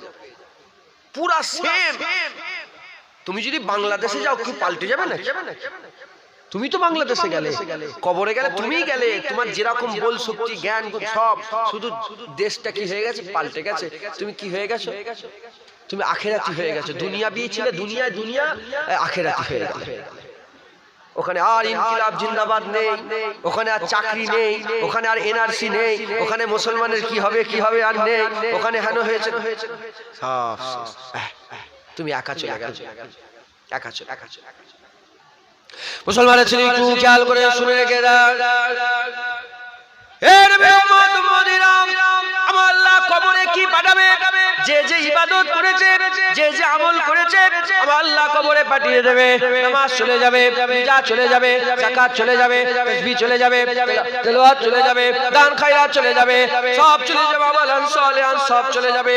পুরা সেম তুমি যদি বাংলাদেশে যাও কি পাল্টে যাবে না তুমি তো বাংলাদেশে গেলে কবরে গেলে তুমিই গেলে তোমার যেরকম বল শক্তি জ্ঞান সব শুধু দেশটা কি হয়ে গেছে পাল্টে গেছে তুমি কি হয়ে গেছো তুমি আখেরাতি হয়ে গেছো দুনিয়া বিয়ে ছিলে দুনিয়া আখেরাতি হয়ে গেল ওখানে আর ইনকিলাব জিন্দাবাদ নেই ওখানে আর চাকরি নেই ওখানে আর এনআরসি নেই ওখানে মুসলমানের কি হবে আর নেই ওখানে হেন হয়েছে সব তুমি একা চলে গেছো একা মুসলমানের ছেলে একটু খেয়াল করে শুনে রেখে দাও আমার আল্লাহ কবরে কি পাঠাবে? যে যে ইবাদত করেছে, যে যে আমল করেছে, আমার আল্লাহ কবরে পাঠিয়ে দেবে। নামাজ চলে যাবে, রোজা চলে যাবে, যাকাত চলে যাবে, তাসবিহ চলে যাবে, তেলাওয়াত চলে যাবে, দান খায়রাত চলে যাবে, সব চলে যাবে। আমালান সালিহান সব চলে যাবে।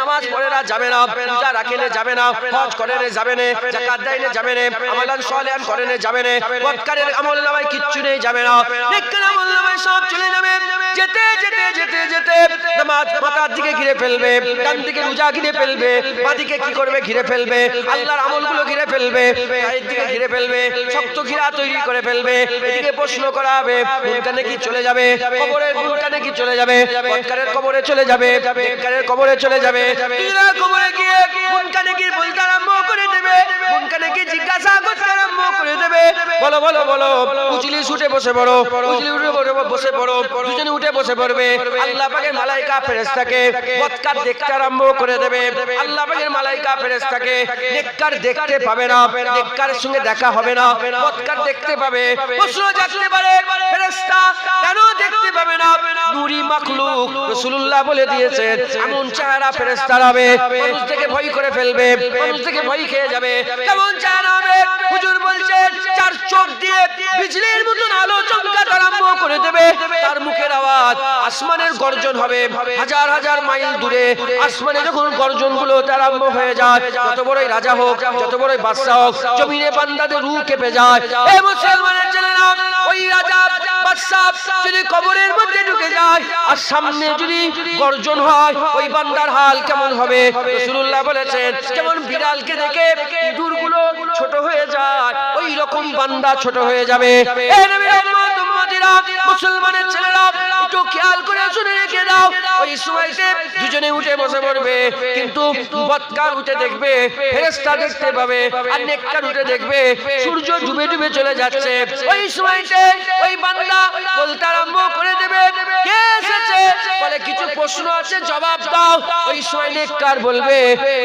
নামাজ পড়ে না যাবে না, রোজা রাখলে যাবে না, হজ করে না যাবে না, যাকাত দেয়লে যাবে না, আমালান সালিহান করে না যাবে না, বদকারের আমল নামায় কিচ্ছু নেই যাবে না, নেককার আমল নামায় সব চলে যাবে। যেতে যেতে যেতে যেতে নামাজ মাথার দিকে ঘিরে ফেলবে, ডান দিকে রোজা ঘিরে ফেলবে, বাঁ দিকে কি করবে? ঘিরে ফেলবে আল্লাহর আমলগুলো ঘিরে ফেলবে, গায়ের দিকে ঘিরে ফেলবে, শক্ত ঘিরা তৈরি করে ফেলবে। এদিকে প্রশ্ন করা হবে, মুনকার নাকি চলে যাবে, কবরের মুনকার নাকি চলে যাবে, বদকারের কবরে চলে যাবে, নেককারের কবরে চলে যাবে। দুজনের কবরে গিয়ে মুনকার নাকি বলতে আরম্ভ করে দেবে, মুনকার নাকি জিজ্ঞাসা করতে আরম্ভ করে দেবে, বলো বলো বলো, উজলি উঠে বসে পড়ো, উজলি উঠে বসে পড়ো, দুজনে উঠে বসে পড়বে। আল্লাহ পাকের মালাইকা ফেরেশতাকে বদকার দেখতে আরম্ভ করে দেবে। আল্লাহ পাকের মালাইকা ফেরেশতাকে নেককার দেখতে পাবে না, নেককারের সঙ্গে দেখা হবে না, বদকার দেখতে পাবে। প্রশ্ন জাগতে পারে, ফেরেশতা কেন দেখতে পাবে না? নূরি মাখলুক রাসূলুল্লাহ বলে দিয়েছেন, এমন চেহারা ফেরেশতার হবে, মানুষ থেকে ভয় করে ফেলবে, মানুষ থেকে ভয় খেয়ে যাবে। কেমন চেহারা হবে? হুজুর বলছেন, চার চোখ দিয়ে বিজলির মতন আলো চমকাতে আরম্ভ করে দেবে। তার মুখের আওয়াজ আসমানের গর্জন হবে, হাজার হাজার মাইল দূরে আসমানে যখন গর্জনগুলো আরম্ভ হয়ে যায়, যত বড়ই রাজা হোক, যত বড়ই বাদশা হোক, জমিনে বান্দাদের রূহ কেঁপে যায়। এই মুসলমানের ছেলেরা, ওই রাজা বাদশা যদি কবরের মধ্যে ঢুকে যায় আর সামনে যদি গর্জন হয়, ওই বান্দার হাল কেমন হবে? রাসূলুল্লাহ বলেছেন, যেমন বিড়ালকে দেখে ইঁদুরগুলো ছোট হয়ে যায়, ওই রকম বান্দা ছোট হয়ে যাবে। এই নবীর উম্মত উম্মতিরা, মুসলমানের ছেলেরা, একটু খেয়াল করে শুনে রেখে দাও। ওই সময়তে দুজনে উঠে বসে পড়বে, কিন্তু বদকার উঠে দেখবে ফেরেশতা দেখতে পাবে, আর নেককার উঠে দেখবে সূর্য ডুবে ডুবে চলে যাচ্ছে। ওই সময়তে ওই বান্দা বলতে আরম্ভ করে দেবে, কে এসেছে? বলে, কিছু প্রশ্ন আছে, জবাব দাও। ওই সময় নেককার বলবে,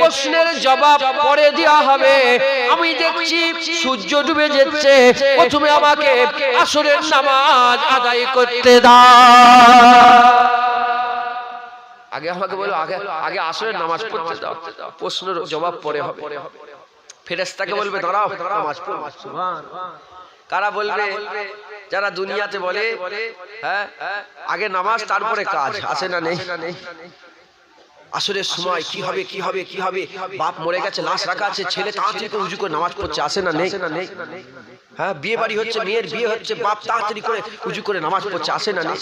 প্রশ্নের জবাব পরে দেওয়া হবে, আমি দেখছি সূর্য ডুবে যাচ্ছে, প্রথমে আমাকে আসরের নামাজ আদায় করতে দাও। আগে আমাকে বলো, আগে আসরের নামাজ পড়তে দাও, প্রশ্নের জবাব পরে হবে। ফেরেশতাকে বলবে, দাঁড়াও, নামাজ পড়ো। সুবহানাল্লাহ। কারা বলবে? যারা দুনিয়াতে বলে, হ্যাঁ, আগে নামাজ তারপরে কাজ। আছে না নেই? আসরের সময় কি হবে, কি হবে, কি হবে, বাপ মরে গেছে, লাশ রাখা আছে, ছেলে তাড়াতাড়ি করে উজু করে নামাজ পড়ছে। আছে না নেই? হ্যাঁ, বিয়ে বাড়ি হচ্ছে, মেয়ের বিয়ে হচ্ছে, বাপ তাড়াতাড়ি করে উজু করে নামাজ পড়ছে। আছে না নেই?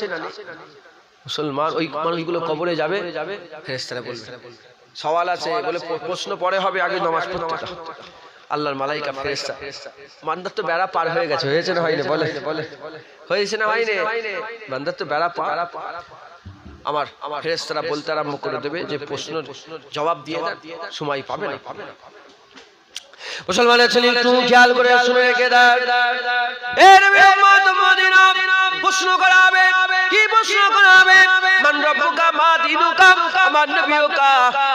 মুসলমান ওই মানুষগুলো কবরে যাবে, ফেরেশতারা বলবে, সওয়াল আছে, বলে প্রশ্ন পরে হবে, আগে নামাজ পড়তে দাও। আল্লাহর মালাইকা ফেরেশতা, বান্দার তো বেড়া পার হয়ে গেছে, হয়েছে না হয়নি? বলে হয়েছে না হয়নি? বান্দার তো বেড়া পার। আমার ফেরেশতারা বলতে আরম্ভ করে দেবে যে প্রশ্নের জবাব দিয়ে দেন, সময় পাবে না। মুসলমানের ছেলে, একটু খেয়াল করে শুনে রেখে দেন। এই নবীর উম্মত উম্মতিরা, প্রশ্ন করা হবে। কি প্রশ্ন করা হবে? মান রব্বুকা মা দীনুকা, আমার নবীকা।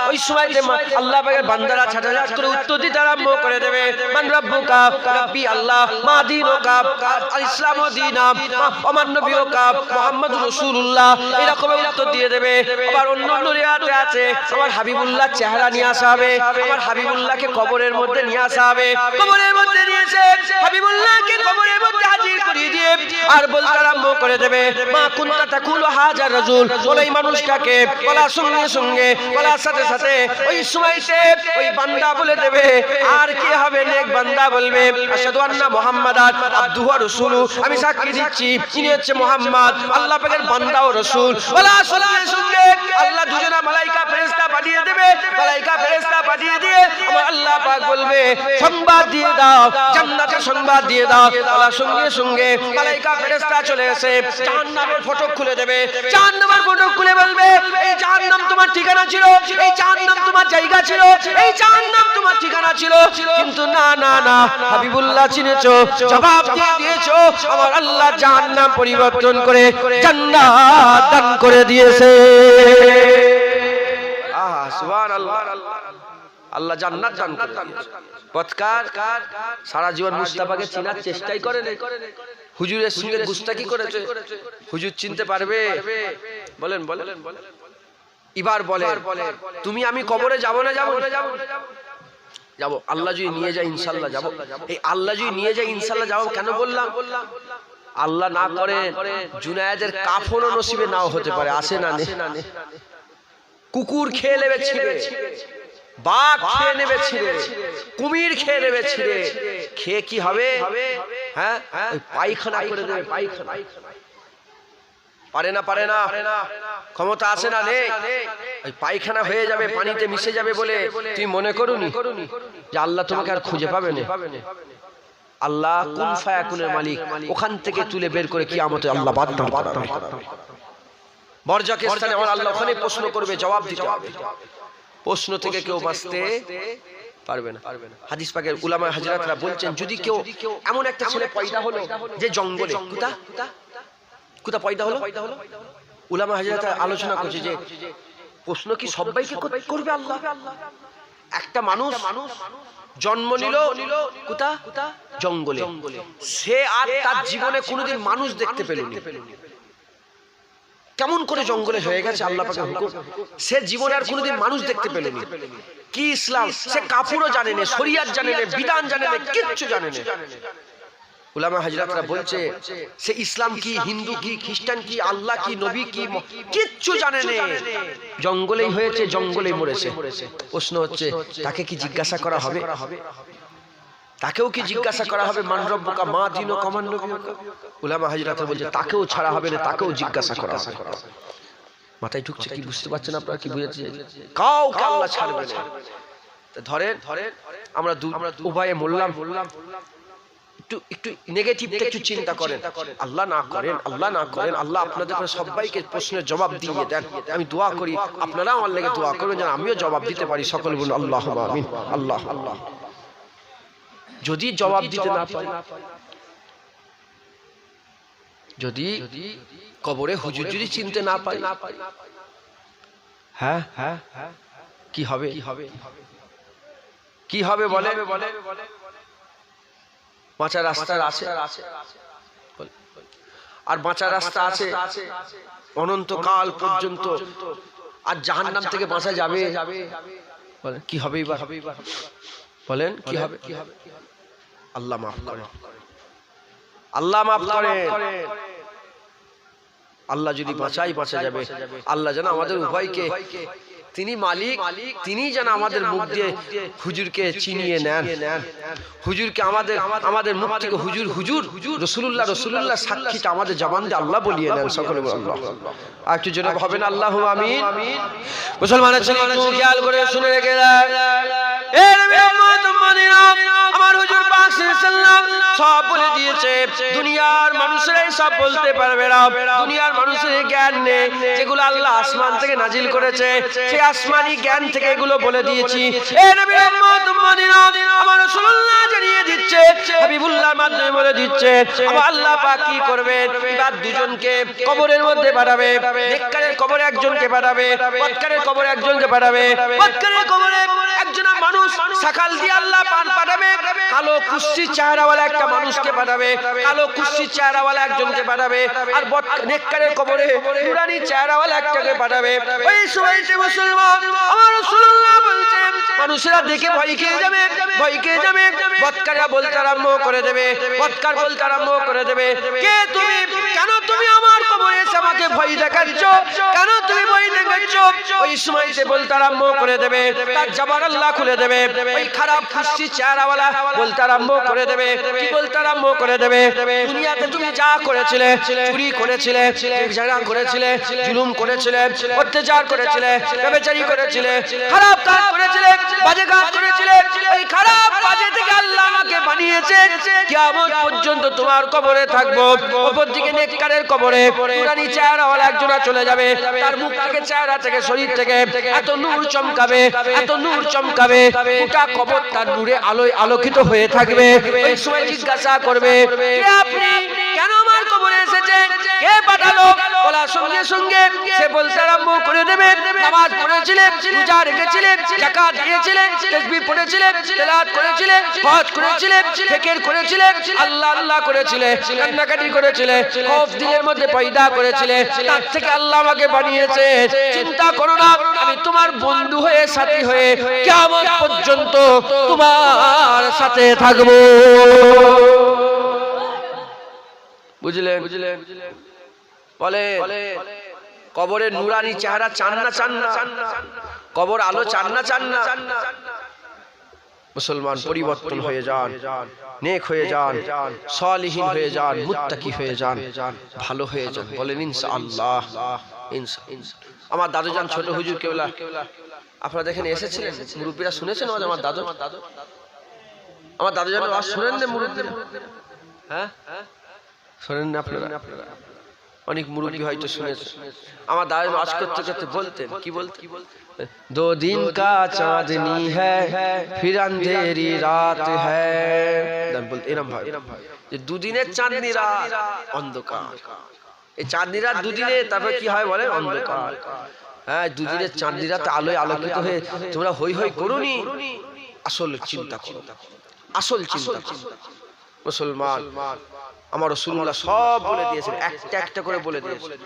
ওই সময়তে আল্লাহ পাকের বান্দারা ছাটাছাট করে উত্তর দিতে আরম্ভ করে দেবে। মান রব্বুকা, রব্বি আল্লাহ, মা দীনুকা, আল ইসলাম দীনা, আমার নবীকা মুহাম্মদুর রাসূলুল্লাহ, এরকম উত্তর দিয়ে দেবে। আবার অন্য অন্য রিওয়ায়াতে আছে, আমার হাবিবুল্লাহ চেহারা নিয়ে আসা হবে, আমার হাবিবুল্লাহকে কবরের মধ্যে নিয়ে আসা হবে। কবরের মধ্যে নিয়ে এসে হাবিবুল্লাহকে কবরের মধ্যে হাজির করিয়ে দিয়ে আর বলতে আরম্ভ করে দেবে, মা কুনতা তাকুলু হাজার রাজুল, ওই মানুষটাকে বলার সঙ্গে সঙ্গে, বলার সাথে সাথে ওই সময়তে ওই বান্দা বলে দেবে, আর কি হবে? নেক বান্দা বলবে, আশহাদু আন্না মুহাম্মাদান আবদুহু ওয়া রাসূলুহু, আমি সাক্ষী দিচ্ছি তিনি হচ্ছে মুহাম্মদ আল্লাহ পাকের বান্দা ও রাসূল। বলার সঙ্গে সঙ্গে আল্লাহ দুজনা মালাইকা ফেরেশতা পাঠিয়ে দেবে। মালাইকা ফেরেশতা পাঠিয়ে দিয়ে আমার আল্লাহ পাক বলবে, সংবাদ দিয়ে দাও, জান্নাতের সংবাদ দিয়ে দাও। বলার সঙ্গে সঙ্গে মালাইকা ফেরেশতা চলে এসে জাহান্নামের ফটক খুলে দেবে। জাহান্নামের ফটক খুলে বলবে, এই জাহান্নাম তোমার ঠিকানা ছিল, এই জাহান্নাম তোমার জায়গা ছিল, এই জাহান্নাম তোমার ঠিকানা ছিল, কিন্তু না না না, হাবিবুল্লাহ চিনেছো, জবাব দিয়ে দিয়েছো, আমার আল্লাহ জাহান্নাম পরিবর্তন করে জান্নাত দান করে দিয়েছে। আহা, সুবহানাল্লাহ। আল্লাহ জান্নাত দান করে দিয়েছে। বদকার সারা জীবন মুস্তাফাকে চেনার চেষ্টাই করে না, হুজুরের সঙ্গে গুস্তাকি করেছে। হুজুর চিনতে পারবে? বলেন বলেন, এবার বলে তুমি আমি কবরে যাব না যাব যাব আল্লাহ যদি নিয়ে যায় ইনশাআল্লাহ যাব। এই আল্লাহ যদি নিয়ে যায় ইনশাআল্লাহ যাব কেন বললাম? আল্লাহ না করে জুনায়েদের কাফনও নসিবে নাও হতে পারে। আসে না নেই? কুকুর খেয়ে নেবে ছিঁড়ে, বাঘ খেয়ে নেবে ছিঁড়ে, কুমির খেয়ে নেবে ছিঁড়ে, খেয়ে কি হবে? হ্যাঁ, ওই পায়খানা করে দেবে। পায়খানা পারে না ক্ষমতা আছে না নেই? ওই পায়খানা হয়ে যাবে, পানিতে মিশে যাবে বলে তুই মনে করুনি যে আল্লাহ তোমাকে আর খুঁজে পাবে না? আল্লাহ কুন ফায়াকুনের মালিক, ওখান থেকে তুলে বের করে কিয়ামতে আল্লাহ বাদ দান করবে। বরজাকের স্থানে আমার আল্লাহ ওখানে প্রশ্ন করবে, জবাব দিতে হবে। প্রশ্ন থেকে কেউ বাঁচতে পারবে না। হাদিস পাকের উলামা হাজরাতরা বলছেন, যদি কেউ এমন একটা ছেলে পয়দা হলো যে জঙ্গলে, কোথা পয়দা হলো? উলামা হাজরাতরা আলোচনা করছে যে প্রশ্ন কি সবাইকে করবে আল্লাহ? একটা মানুষ জন্ম নিল কোথা? জঙ্গলে। সে আর তার জীবনে কোনোদিন মানুষ দেখতে পেল না। কেমন করে জঙ্গলে হয়ে গেছে আল্লাহ পাকের হুকুম। সে জীবনে আর কোনোদিন মানুষ দেখতে পেল না। কি ইসলাম সে কাফুরও জানে না, শরিয়াত জানে না, বিধান জানে না, কিচ্ছু জানে না। উলামা হাজরাতরা বলছে সে ইসলাম কি, হিন্দু কি, খ্রিস্টান কি, আল্লাহ কি, নবী কি, কিচ্ছু জানে না। জঙ্গলেই হয়েছে, জঙ্গলেই মরেছে। প্রশ্ন হচ্ছে তাকে কি জিজ্ঞাসা করা হবে? তাকেও কি জিজ্ঞাসা করা হবে মান রব্বুকা মা দীনুকা মান নবিয়ুকা? উলামা হাজরাতরা বলছে তাকেও ছাড়া হবে না, তাকেও জিজ্ঞাসা করা হবে। মাথায় ঢুকছে কি? বুঝতে পারছেন আপনারা কি বুঝেছে? কাউকে আল্লাহ ছাড়বে না। ধরেন আমরা উভয়ে বললাম, একটু নেগেটিভটা একটু চিন্তা করেন। আল্লাহ না করেন, আল্লাহ না করেন, আল্লাহ আপনাদের সবাইকে প্রশ্নের জবাব দিয়ে দেন। আমি দোয়া করি আপনারা আমার লেগে দোয়া করবেন যেন আমিও জবাব দিতে পারি। সকল বলুন আল্লাহুম্মা আমিন। আল্লাহ আল্লাহ। যদি জবাব দিতে না পারি, যদি কবরে হুজুর যদি চিনতে না পারি, হ্যাঁ কি হবে? কি হবে বলে? বাঁচার রাস্তা আছে, আর বাঁচার রাস্তা আছে অনন্তকাল পর্যন্ত। আর জাহান্নাম থেকে বাঁচা যাবে? বলেন কি হবে? বলেন কি হবে? আল্লাহ মাফ করেন, আল্লাহ মাফ করেন। আল্লাহ যদি বাঁচাই বাঁচা যাবে। আল্লাহ যেন আমাদের উভয়কে, তিনি মালিক, তিনি যেন আমাদের মুখ দিয়ে হুজুরকে চিনিয়ে নেন। হুজুরকে আমাদের মুখ থেকে হুজুর রসুল্লাহ সাক্ষীটা আমাদের জবান দিয়ে আল্লাহ বলিয়ে নেন। সকলে আল্লাহ। আর একটু জোরে হবে না আল্লাহু আমিন। মুসলমানের ছেলে একটু খেয়াল করে শুনে রেখে দেয়, আমার হুজুর পাক সাল্লাল্লাহু সব বলে দিয়েছে। দুনিয়ার মানুষরাই সব বলতে পারবে না, দুনিয়ার মানুষের জ্ঞান নেই। যেগুলো আল্লাহ আসমান থেকে নাজিল করেছে সেই আসমানি জ্ঞান থেকে এগুলো বলে দিয়েছি। এ নবী উম্মত মদিনা আমার রাসূলুল্লাহ জানিয়ে দিচ্ছে, হাবিবুল্লাহর মাধ্যমে বলে দিচ্ছে। আবার আল্লাহ পাক কি করবে? এবার দুজনকে কবরের মধ্যে পাঠাবে। নেককারের কবরে একজনকে পাঠাবে, বদকারের কবরে একজনকে পাঠাবে। বদকারের কবরে একজন মানুষ সকাল দিয়ে আল্লাহ পান পাঠাবে, কালো কুচ্ছির চেহারাওয়ালা একটা মানুষকে পাঠাবে, কালো কুচ্ছির চেহারাওয়ালা একজনকে পাঠাবে। আর নেককারের কবরে নুরানি চেহারাওয়ালা একটাকে পাঠাবে। ওই সময়তে মুসলমান আমার রাসূলুল্লাহ বলছেন মানুষেরা দেখে ভয় খেয়ে যাবে, ভয় খেয়ে যাবে। বদকাররা বলতে আরম্ভ করে দেবে, বদকার বলতে আরম্ভ করে দেবে, কে তুমি? কেন তুমি আমার কবরে এসে আমাকে ভয় দেখাচ্ছ? কেন তুমি ভয় দেখাচ্ছ? ওই সময়তে বলতে আরম্ভ করে দেবে, তার জবান আল্লাহ খুলে দেবে। ওই খারাপ কুচ্ছির চেহারাওয়ালা বলতে আরম্ভ করে দেবে, কি বলতে আরম্ভ করে দেবে? দুনিয়াতে তুমি যা করেছিলে, চুরি করেছিলে, জেনা করেছিলে, জুলুম করেছিলে, অত্যাচার করেছিলে, ব্যভিচারী করেছিলে, খারাপ কাজ করেছিলে, বাজে কাজ করেছিলে, এই খারাপ বাজে থেকে আল্লাহ আমাকে বানিয়েছে। কিয়ামত পর্যন্ত তোমার কবরে থাকবো। উপর দিকে নেককারের কবরে নুরানি চেহারাওয়ালা একজনা চলে যাবে, তার মুখ থেকে, চেহারা থেকে, শরীর থেকে এত নূর চমকাবে, এত নূর চমকাবে, গোটা কবর তার নূরে আলোয় আলোকিত হয়ে থাকবে। ওই সময় জিজ্ঞাসা করবে, কে আপনি? কেন আমার কবরে এসেছে, কে পাঠালো? বলার সঙ্গে সঙ্গে সে বলতে আরম্ভ করে দেবে, নামাজ পড়েছিলেন, রোজা রেখেছিলেন, যাকাত দিয়েছিলেন, তাসবিহ পড়েছিলেন, তেলাওয়াত করেছিলেন, হজ করেছিলেন, ফিকির করেছিলেন, আল্লাহ আল্লাহ করেছিলেন, কান্নাকাটি করেছিলেন, খৌফ দিলের মধ্যে পয়দা করেছিলেন, তার থেকে আল্লাহ আমাকে বানিয়েছে। চিন্তা করো না, আমি তোমার বন্ধু হয়ে সাথী হয়ে কিয়ামত পর্যন্ত তোমার সাথে থাকবো। বুঝলেন? বলে কবরের নুরানি চেহারা চান না চান না? কবর আলো চান না চান না? মুসলমান পরিবর্তন হয়ে যান, নেক হয়ে যান, সালিহিন হয়ে যান, মুত্তাকি হয়ে যান, ভালো হয়ে যান। বলেন ইনশাআল্লাহ। আমার দাদুজান ছোট হুজুর কেবলা আপনারা দেখেন এসেছিলেন, মুরব্বীরা শুনেছেন আমার দাদু, আমার দাদুজান আওয়াজ শুনেন না মুরব্বীরা? হ্যাঁ শোনেন না আপনারা? অনেক মুরব্বী হয়তো শুনেছে। আমার দাদু আওয়াজ করতে করতে বলতেন, কি বলতেন? दो दिन का चांदनी है फिर अंधेरी रात है। বলতে এরকম ভাই যে দুদিনের চাঁদনি রাত অন্ধকার, এই চাঁদনি রাত দুদিনে, তারপর কি হয় বলে? অন্ধকার। হ্যাঁ, দুদিনের চাঁদনি রাত আলোয় আলোকিত হয়ে তোমরা হই হই করুনি, আসল চিন্তা করো, আসল চিন্তা করো। মুসলমান আমার রাসূলুল্লাহ সব বলে দিয়েছেন, একটা একটা করে বলে দিয়েছেন,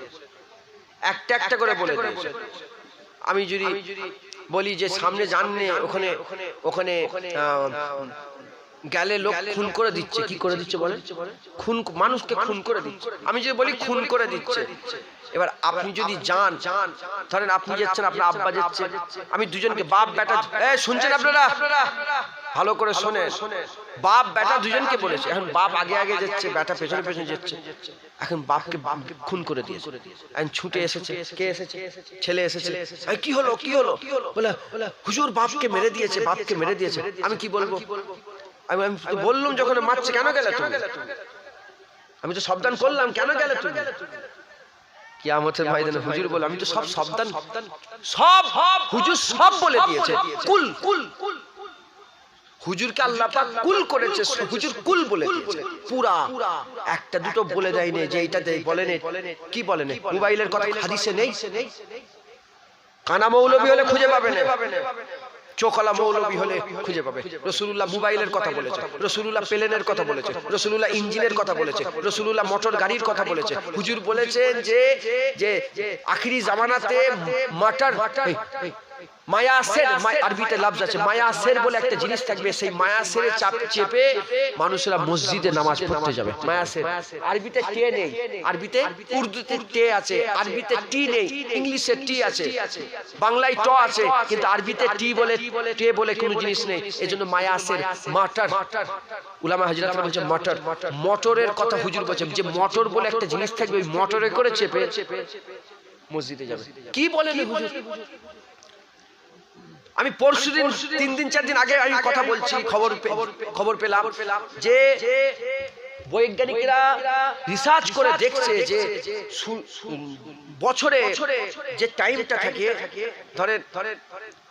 একটা একটা করে বলে দিয়েছেন। আমি যদি বলি যে সামনে জাননে, ওখানে ওখানে গেলে লোক খুন করে দিচ্ছে, কি করে দিচ্ছে বলেন? খুন, মানুষকে খুন করে দিচ্ছে। আমি যদি বলি খুন করে দিচ্ছে, এবার আপনি যদি যান, ধরেন আপনি যাচ্ছেন, আপনার আব্বা যাচ্ছে, আমি দুজনকে বাপ বেটা, শুনছেন আপনারা? ভালো করে শোনে, বাপ বেটা দুজনকে বলেছে। এখন বাপ আগে আগে যাচ্ছে, বেটা পেছনে পেছনে যাচ্ছে। এখন বাপকে খুন করে দিয়েছে। এখন ছুটে এসেছে, কে এসেছে? ছেলে এসেছে। কি হলো কি হলো? বলে হুজুর বাপকে মেরে দিয়েছে, বাপকে মেরে দিয়েছে। আমি কি বলবো? আমি তো বললাম যখন মারছে, কেন গেলে তুমি? আমি তো সাবধান করলাম, কেন গেলে তুমি? কিয়ামতের ময়দানে হুজুর বলে, আমি তো সব সাবধান, সব হুজুর সব বলে দিয়েছে। কুল কুল হুজুরকে আল্লাহ পাক কুল করেছে, হুজুর কুল বলে দিয়েছে পুরা, একটা দুটো বলে দেয়নি যে এইটা দেই বলেন। কি বলেন? মোবাইলের কথা হাদিসে নেই? কানা মৌলবী হলে খুঁজে পাবে না, চোখলা মৌলবী হলে খুঁজে পাবে। রাসূলুল্লাহ মোবাইলের কথা বলেছে, রাসূলুল্লাহ প্লেনের কথা বলেছে, রাসূলুল্লাহ ইঞ্জিনের কথা বলেছে, রাসূলুল্লাহ মোটর গাড়ির কথা বলেছে। হুজুর বলেছেন যে যে আখিরি জামানাতে মাটার মায়াসের, আরবিতে লফজ আছে মায়াসের বলে একটা জিনিস থাকবে, সেই মায়াসের চাপ চেপে মানুষেরা মসজিদে নামাজ পড়তে যাবে। মায়াসের আরবিতে টে নেই, আরবিতে উর্দুতে টে আছে, আরবিতে টি নেই, ইংলিশে টি আছে, বাংলায় ট আছে, কিন্তু আরবিতে টি বলে টে বলে কোনো জিনিস নেই। এজন্য মায়াসের মাটার, উলামা হযরতরা বলছে মোটর, মোটরের কথা হুজুর বলছে যে মোটর বলে একটা জিনিস থাকবে, ওই মোটরে করে চেপে মসজিদে যাবে। কি বলেন হুজুর? আমি পরশুদিন 3 দিন 4 দিন আগে আমি কথা বলছি, খবর পেলাম যে বৈজ্ঞানিকরা রিসার্চ করে দেখছে যে বছরে যে টাইমটা থাকে, ধরেন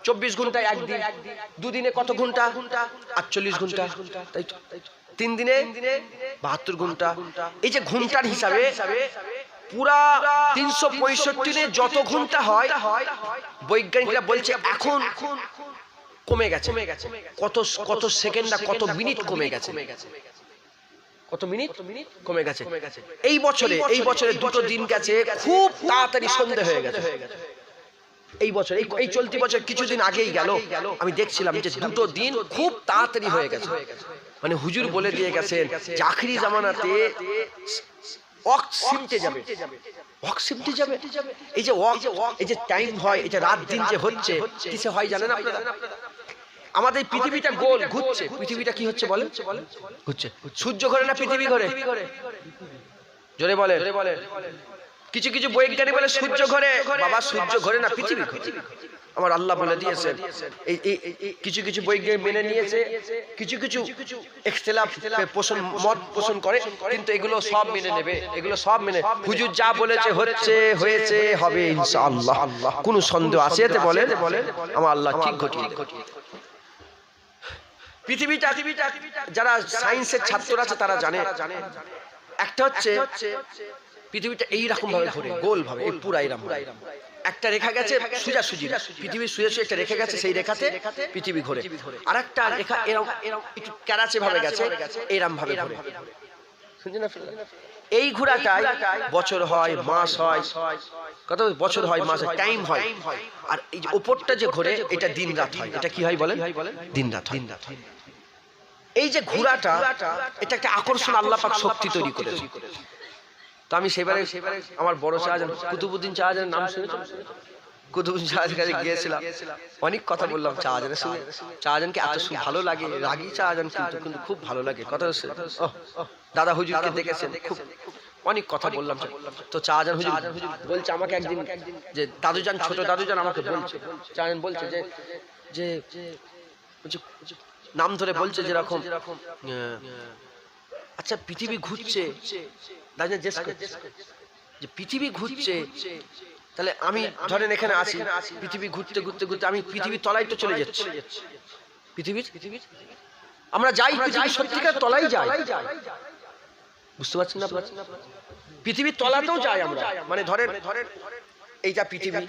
24 ঘন্টায় একদিন, দুদিনে কত ঘন্টা? 48 ঘন্টা, তাই তো? 3 দিনে 72 ঘন্টা। এই যে ঘন্টার হিসাবে পুরা 365 দিনে যত ঘন্টা হয়, বৈজ্ঞানিকরা বলছে এখন কমে গেছে। কত কত সেকেন্ড না কত মিনিট কমে গেছে, কত মিনিট কমে গেছে। এই বছরে দুটো দিন গেছে, খুব তাড়াতাড়ি সন্ধে হয়ে গেছে। এই বছর, এই চলতি বছর কিছুদিন আগেই গেল, আমি দেখছিলাম যে দুটো দিন খুব তাড়াতাড়ি হয়ে গেছে। মানে হুজুর বলে দিয়ে গেছেন যে আখিরি জামানাতে ওয়াক্ত সিমটে যাবে, ওয়াক্ত সিমটে যাবে। এই যে ওয়াক্ত, এই যে টাইম হয়, এটা রাত দিন যে হচ্ছে, কিসে হয় জানেন আপনারা? আমাদের পৃথিবীটা গোল ঘুরছে। পৃথিবীটা কি হচ্ছে বলেন? ঘুরছে। সূর্য ঘোরে না পৃথিবী ঘোরে? জোরে বলে। কিছু কিছু বৈজ্ঞানিক বলে সূর্য ঘোরে। বাবা সূর্য ঘোরে না, পৃথিবী ঘোরে। আমার আল্লাহ বলে দিয়েছেন। এই কিছু কিছু বৈজ্ঞানিক মেনে নিয়েছে, কিছু কিছু ইখতিলাফ মত পোষণ করে, কিন্তু এগুলো সব মেনে নেবে, এগুলো সব মেনে। হুজুর যা বলেছে হচ্ছে, হয়েছে, হবে ইনশাআল্লাহ। কোনো সন্দেহ আছে এতে? বলেন। আমার আল্লাহ ঠিক ঘটিয়ে দেবে। পৃথিবীটা যারা সায়েন্সের ছাত্ররা আছে তারা জানে একটা হচ্ছে পৃথিবীটা এইরকম ভাবে ঘোরে, গোল ভাবে, এই পুরা এরকম একটা রেখা গেছে সোজাসুজি, পৃথিবীর সোজাসুজি একটা রেখা গেছে, সেই রেখাতে পৃথিবী ঘোরে। আর একটা রেখা এরকম একটু ক্যারাচে ভাবে গেছে, এরকম ভাবে ঘোরে। এই ঘোরাটাই বছর হয়, মাস হয়, কত বছর হয়, মাস হয়, টাইম হয়। আর এই যে উপরটা যে ঘোরে, এটা দিন রাত হয়। এটা কি হয় বলেন? দিন রাত হয়। এই যে ঘোরাটা, এটা একটা আকর্ষণ, আল্লাহ পাক শক্তি তৈরি করেছে। তো আমি সেবারে আমার বড় শাহজাহান কুতুবউদ্দিন শাহজাহানের নাম শুনেছেন? কুতুবউদ্দিন শাহজাহানের কাছে গিয়েছিলাম, অনেক কথা বললাম শাহজাহানের সঙ্গে। শাহজাহানকে এত ভালো লাগে, রাগী শাহজাহান কিন্তু খুব ভালো লাগে কথা। দাদা হুজুরকে দেখেছেন, খুব অনেক কথা বললাম। তো শাহজাহান হুজুর বলছে আমাকে একদিন, যে দাদুজান, ছোট দাদুজান আমাকে বলছে, শাহজাহান বলছে যে নাম ধরে বলছে যেরকম, আচ্ছা পৃথিবী ঘুরছে, দাদুজান যে পৃথিবী ঘুরছে, তাহলে আমি ধরেন এখানে আছি, পৃথিবী ঘুরতে ঘুরতে ঘুরতে আমি পৃথিবীর তলায় তো চলে যাচ্ছি। পৃথিবীর আমরা যাই, পৃথিবীর সত্যিকার তলায় যাই, বুঝতে পারছেন না? পৃথিবীর তলাতেও যাই আমরা, মানে ধরেন এইটা পৃথিবী,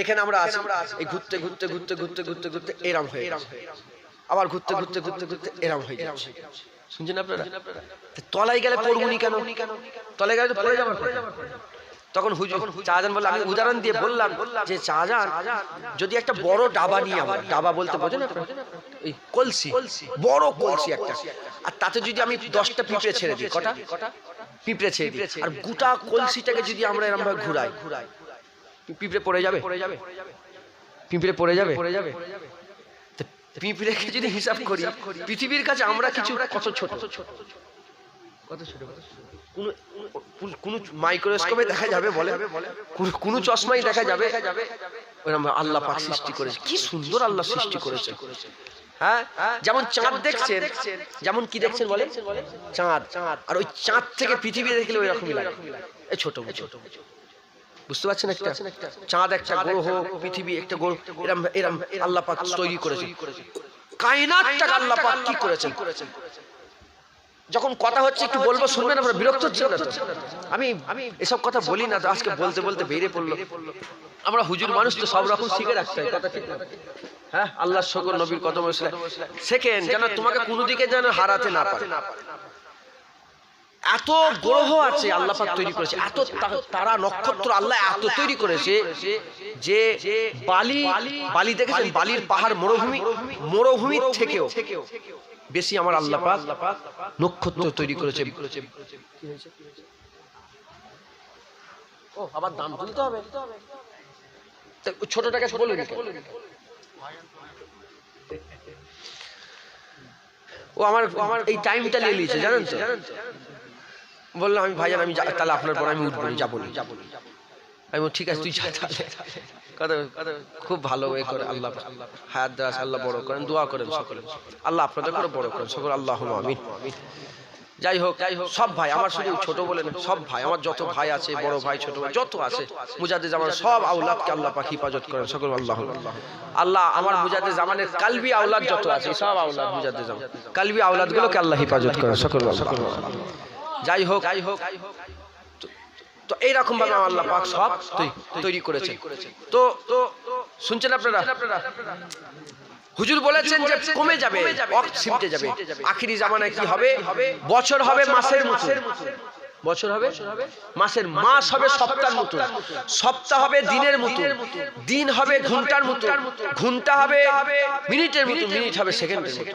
এখানে আমরা আছি, এই ঘুরতে ঘুরতে ঘুরতে ঘুরতে ঘুরতে ঘুরতে এরম হয়ে, আবার ঘুরতে ঘুরতে ঘুরতে ঘুরতে এরম হয়ে যাচ্ছে। শুনছেন আপনারা? তলায় গেলে পড়বনি কেন? তলায় গেলে তো পড়ে যাবার। তখন হুজুর শাহজাহান বলল, আমি উদাহরণ দিয়ে বললাম যে শাহজাহান, যদি একটা বড় ডাবা নিয়ে, আমরা ডাবা বলতে বোঝেন আপনারা, এই কলসি, বড় কলসি একটা, আর তাতে যদি আমি 10টা পিঁপড়ে ছেড়ে দিই, কটা পিঁপড়ে ছেড়ে দিই, আর গোটা কলসিটাকে যদি আমরা এরকম ভাবে ঘুরাই, পিঁপড়ে পড়ে যাবে? পিঁপড়ে পড়ে যাবে? পিঁপড়েকে যদি হিসাব করি, পৃথিবীর কাছে আমরা কিছু কত ছোট, কত ছোট, কোন মাইক্রোস্কোপে দেখা যাবে বলে, কোন চশমাই দেখা যাবে? আল্লাহ পাক সৃষ্টি করেছে, কি সুন্দর আল্লাহ সৃষ্টি করেছে। হ্যাঁ, যেমন চাঁদ দেখছেন, যেমন কি দেখছেন বলে, চাঁদ, আর ওই চাঁদ থেকে পৃথিবী দেখলে ওই রকমই লাগে, এই ছোট ছোট, বুঝতে পারছেন? একটা চাঁদ, একটা গ্রহ, পৃথিবী একটা গ্রহ, এরম এরম আল্লাহ পাক তৈরি করেছে। কায়নাতটা আল্লাহ পাক কি করেছেন? যখন কথা হচ্ছে একটু বলবো, শুনবেন আপনারা? বিরক্ত হচ্ছে না তো? আমি এসব কথা বলি না তো, আজকে বলতে বলতে বেরিয়ে পড়লো। আমরা হুজুর মানুষ তো, সব রকম শিখে রাখতে হয়, কথা ঠিক না? হ্যাঁ, আল্লাহর শকর, নবীর কদম শেখেন, যেন তোমাকে কোনো দিকে যেন হারাতে না পারে। এত গ্রহ আছে আল্লাহ পাক তৈরি করেছে, এত তারা নক্ষত্র আল্লাহ এত তৈরি করেছে যে বালি দেখেছেন? বালির পাহাড়, মরুভূমির থেকেও বেশি আমার আল্লাহ পাক নক্ষত্র তৈরি করেছে। ও আবার দাম তুলতে হবে, ছোটটাকে বলুন। ও আমার এই টাইমটা নিয়ে নিয়েছে, জানেন তো? বললাম আমি, ভাইজান আমি তাহলে আপনার পর আমি উঠবো, যাবো। আমি ঠিক আছে, তুই যা। তাহলে খুব ভালো ওয়ে করে আল্লাহ হায়াত দেওয়া, আল্লাহ বড় করেন, দোয়া করেন সকলে, আল্লাহ আপনাদের করে বড় করেন সকলে, আল্লাহুম্মা আমিন। যাই হোক, সব ভাই আমার, শুধু ছোট বলেন, সব ভাই আমার, যত ভাই আছে, বড় ভাই ছোট ভাই যত আছে, মুজাদ্দিদ জামান সব আওলাদকে আল্লাহ পাক হিফাজত করেন সকলে, আল্লাহ আমার মুজাদ্দিদ জামানের কালবি আওলাদ যত আছে, সব আওলাদ মুজাদ্দিদ জামান কালবি আওলাদগুলোকে আল্লাহ হিফাজত করেন সকলে। যাই হোক, তো এইরকম ভাবে আল্লাহ পাক সব তৈরি করেছে। তো শুনছেন আপনারা? হুজুর বলেছেন যে কমে যাবে, ওয়াক্ত ছিমটে যাবে, আখিরি জামানায় কি হবে? বছর হবে মাসের মতো, বছর হবে মাসের, মাস হবে সপ্তাহের মতো, সপ্তাহ হবে দিনের মতো, দিন হবে ঘন্টার মতো, ঘন্টা হবে মিনিটের মতো, মিনিট হবে সেকেন্ডের মতো।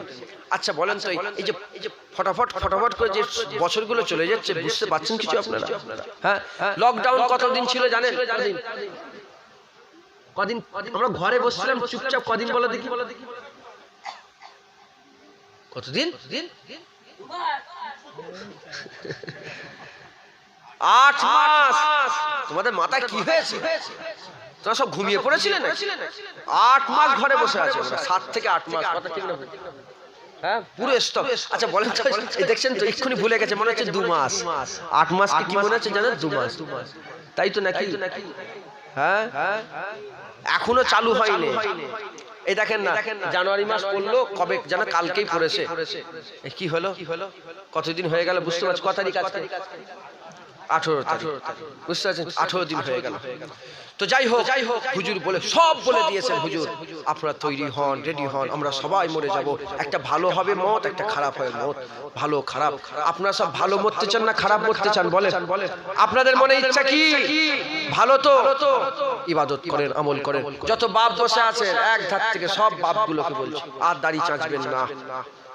আচ্ছা বলেন তো, এই যে ফটাফট করে যে বছরগুলো চলে যাচ্ছে, বুঝতে পারছেন কিছু আপনারা? হ্যাঁ, লকডাউন কতদিন ছিল জানেন? কদিন আমরা ঘরে বসছিলাম চুপচাপ, কদিন বলো দেখি? কতদিন? 8 মাস। তোমাদের মাথা কি হয়েছে? তোমরা সব ঘুমিয়ে পড়েছিলে না? 8 মাস ঘরে বসে আছে, 7 থেকে 8 মাস, কথা ঠিক না? হ্যাঁ, পুরো স্টপ। আচ্ছা বলেন তো, দেখছেন তো এক্ষুনি ভুলে গেছে, মনে হচ্ছে 2 মাস। 8 মাস কি মনে হচ্ছে জানেন? 2 মাস, তাই তো নাকি? হ্যাঁ, এখনো চালু হয়নি। এই দেখেন না, জানুয়ারি মাস পড়লো কবে যেন কালকেই পড়েছে। কি হলো, কতদিন হয়ে গেল বুঝতে পারছি। কত তারিখ আজকে? 18 তারিখ, বুঝতে পারছেন? 18 দিন হয়ে গেল। তো যাই হোক, হুজুর বলে সব বলে দিয়েছেন, হুজুর আপনারা তৈরি হন, রেডি হন, আমরা সবাই মরে যাব। একটা ভালো হবে মত, একটা খারাপ হবে মত। ভালো খারাপ, আপনারা সব ভালো মরতে চান না খারাপ মরতে চান বলেন? আপনাদের মনে ইচ্ছা কি? ভালো তো ইবাদত করেন, আমল করেন। যত বাপ বসে আছেন এক ধার থেকে সব বাপগুলোকে বলছি, আর দাড়ি চাঁচবেন না,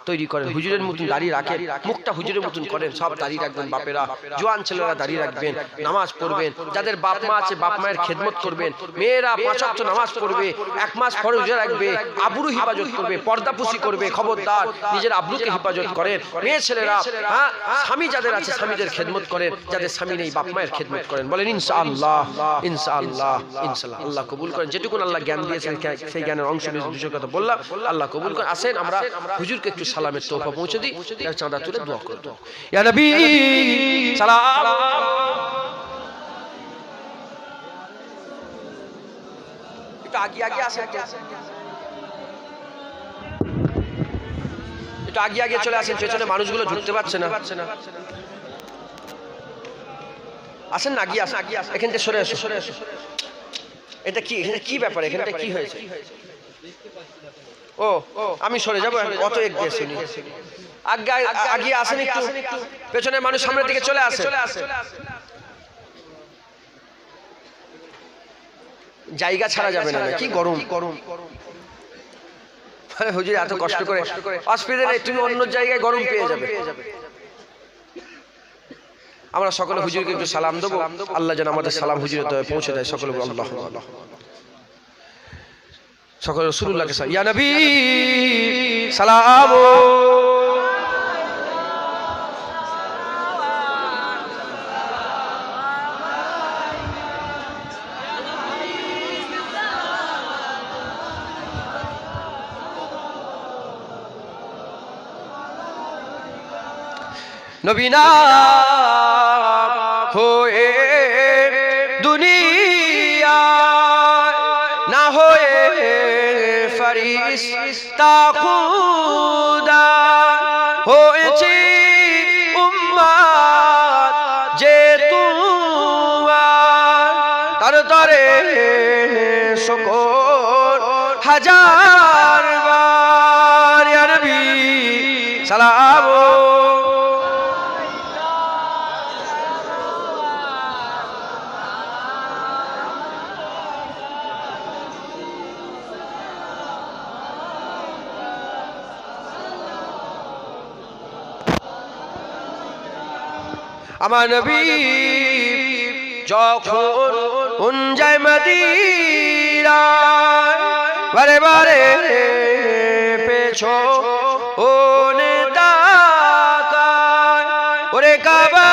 তৈরি করেন, হুজুরের মতন দাঁড়িয়ে রাখেন, মুখটা হুজুরের মতন করেন, সব দাঁড়িয়ে রাখবেন। বাপেরা, জোয়ান ছেলেরা দাঁড়িয়ে রাখবেন, নামাজ পড়বেন, যাদের বাপ মা আছে বাপ মায়ের খেদমত করবেন, মেয়েরা 5 ওয়াক্ত নামাজ পড়বে, 1 মাস পরে রোজা রাখবে, আবরু হিফাজত করবে, পর্দাপুষি করবে। খবরদার নিজের আবরুকে হিফাজত করেন। মেয়ে ছেলেরা, হ্যাঁ, স্বামী যাদের আছে স্বামীদের খেদমত করেন, যাদের স্বামী নেই বাপ মায়ের খেদমত করেন। বলেন ইনশাআল্লাহ, ইনশাআল্লাহ, ইনশাআল্লাহ। আল্লাহ কবুল করেন। যেটুকুন আল্লাহ জ্ঞান দিয়েছেন সেই জ্ঞানের অংশ বিষয় কথা বললাম, আল্লাহ কবুল করেন। আসেন আমরা হুজুরকে একটু সালামের তোহফা পৌঁছে দিই, চাঁদা তুলে দোয়া করব। ইয়া নবী সালাম। একটু আগে আসেন, একটু আগে চলে আসেন, পেছনে মানুষগুলো ঢুকতে পারছে না। আসেন না, আগে আসেন, এখান থেকে সরে আসো। এটা কি, এখানে কি ব্যাপার, এখানটা কি হয়েছে? ও আমি সরে যাবো, অত এক দিয়ে শুনি। আগে আসেন একটু, পেছনে মানুষ সামনের দিকে চলে আসে। জায়গা ছাড়া যাবে না, কি গরম। হুজুর এত কষ্ট করে, অসুবিধা নেই, তুমি অন্য জায়গায় গরম পেয়ে যাবে। আমরা সকলে হুজুরকে একটু সালাম দেবো, আল্লাহ যেন আমাদের সালাম হুজুরের পৌঁছে দেয়। সকলে আল্লাহ আল্লাহ, সকলে রাসূলুল্লাহকে সালাম। ইয়া নবী সালাম। নবী না হয়ে দুনিয়া না হয়ে ফেরেশতা খুদা হয়েছে উম্মত যে তোমার, তার তরে শুকর হাজার বার। ইয়া নবী সালাম। আমার নবী যখন যায় মদিনায়, বারে বারে পেছনে তাকায়, ওরে কাবা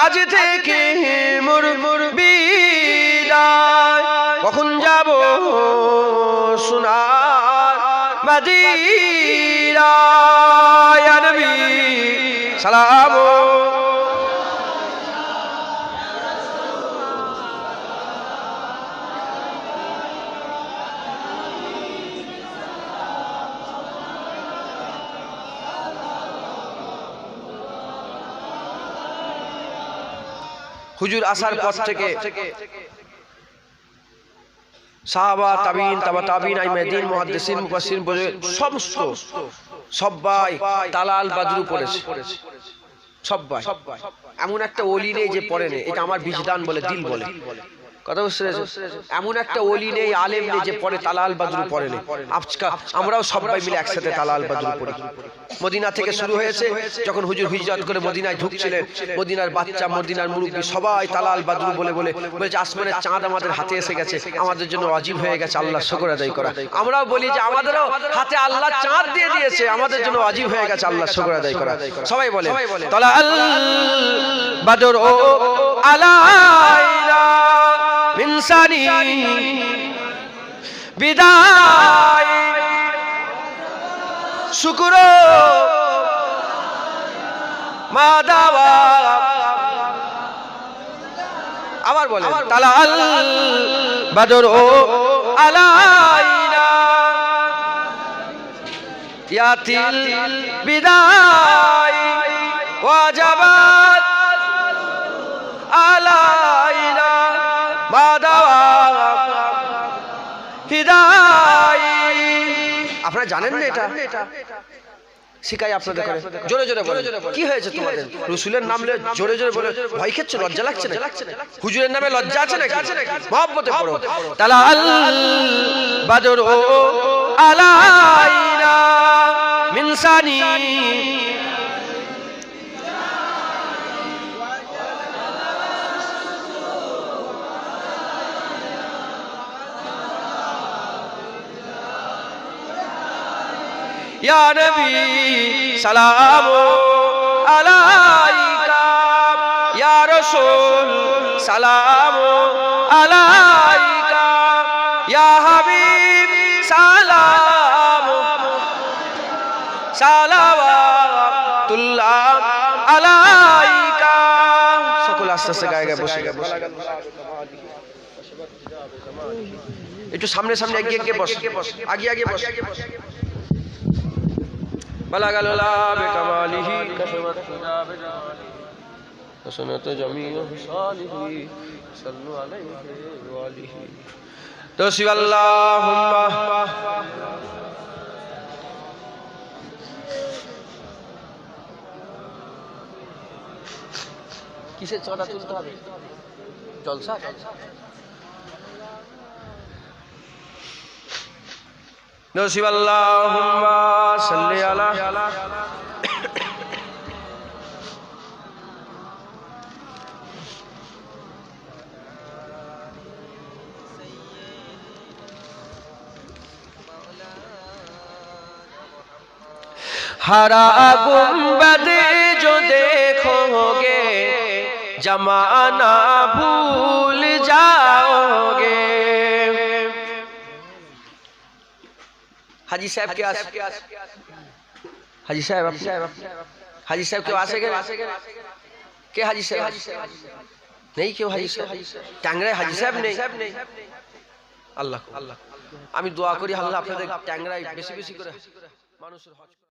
আজ থেকে মোর বিদায়, কখন যাব সোনার মদিনা। ইয়া নবী সালাম। হুজুর আসার পর থেকে সাহাবা, তাবিন, তাবা তাবিন, আইমাদিন, মুহাদ্দিসিন, মুফাসসিরিন বলে সমস্ত সবাই তালাল বাদরু পড়েছে। সবাই এমন একটা ওলি নেই যে পড়ে নেই। এটা আমার বিজদান বলে, দিল বলে। কথা বুঝতে পেরেছো? এমন একটা ওলি নেই, আলেম নেই যে পড়ে তালাল বাদরু পড়ে নেই। আমরাও সবাই মিলে একসাথে তালাল বাদরু পড়ি। মদিনা থেকে শুরু হয়েছে, যখন হুজুর হিজরত করে মদিনায় ঢুকছিলেন, মদিনার বাচ্চা, মদিনার মুরব্বী সবাই তালাল বাদরু বলে বলেছে আসমানের চাঁদ আমাদের হাতে এসে গেছে, আমাদের জন্য ওয়াজিব হয়ে গেছে আল্লাহ শুকর আদায় করা। আমরাও বলি যে আমাদেরও হাতে আল্লাহ চাঁদ দিয়ে দিয়েছে, আমাদের জন্য ওয়াজিব হয়ে গেছে আল্লাহ শুকর আদায় করা। সবাই বলে তালাল বাদর ও আলাইনা ইনসানি বিদায় শুকর মাদাওয়া। আবার বলে তালাল বাদর ও আলাইনা ইয়াতিল বিদায় ওয়াজাবাত আলাইনা মাদাওয়া হিদায়। আপনারা জানেন না এটা? শিখাই আপনাদের করে, জোরে জোরে বলে। কি হয়েছে তোমাদের? রসুলের নাম জোরে জোরে বলে ভয় খেচ্ছ, লজ্জা লাগছে না? হুজুরের নামে লজ্জা আছে নাকি? মহব্বতে পড়ো। তালাল বাদরু আলাইনা মিন সানি या नबी सलाम अलैका या रसूल सलाम अलैका या हबीब सलाम सलावतुल्लाह अलैका। সকল আস্তে আস্তে গায়ে বসে একটু সামনে সামনে এগিয়ে এগিয়ে বস, আগে আগে বস। بلغ العلا بكماله كشفت الحجاب حسنت جميع خصاله صلوا عليه وآله توصي اللهم কিসের চড়া তুলতে হবে? জলসা। نوصي اللهم صل على हरा गुंबद जो देखोगे जमाना भूल जाओगे। हाजी साहब के हाजी साहब हाजी साहब क्यों आसे गए? क्या हाजी साहब नहीं? क्यों हाजी साहब ট্যাংরায় हाजी साहब नहीं? আল্লাহ আল্লাহ আমি দোয়া করি আল্লাহ আপনাদের ট্যাংরায় বেশি বেশি করে মানুষের হজ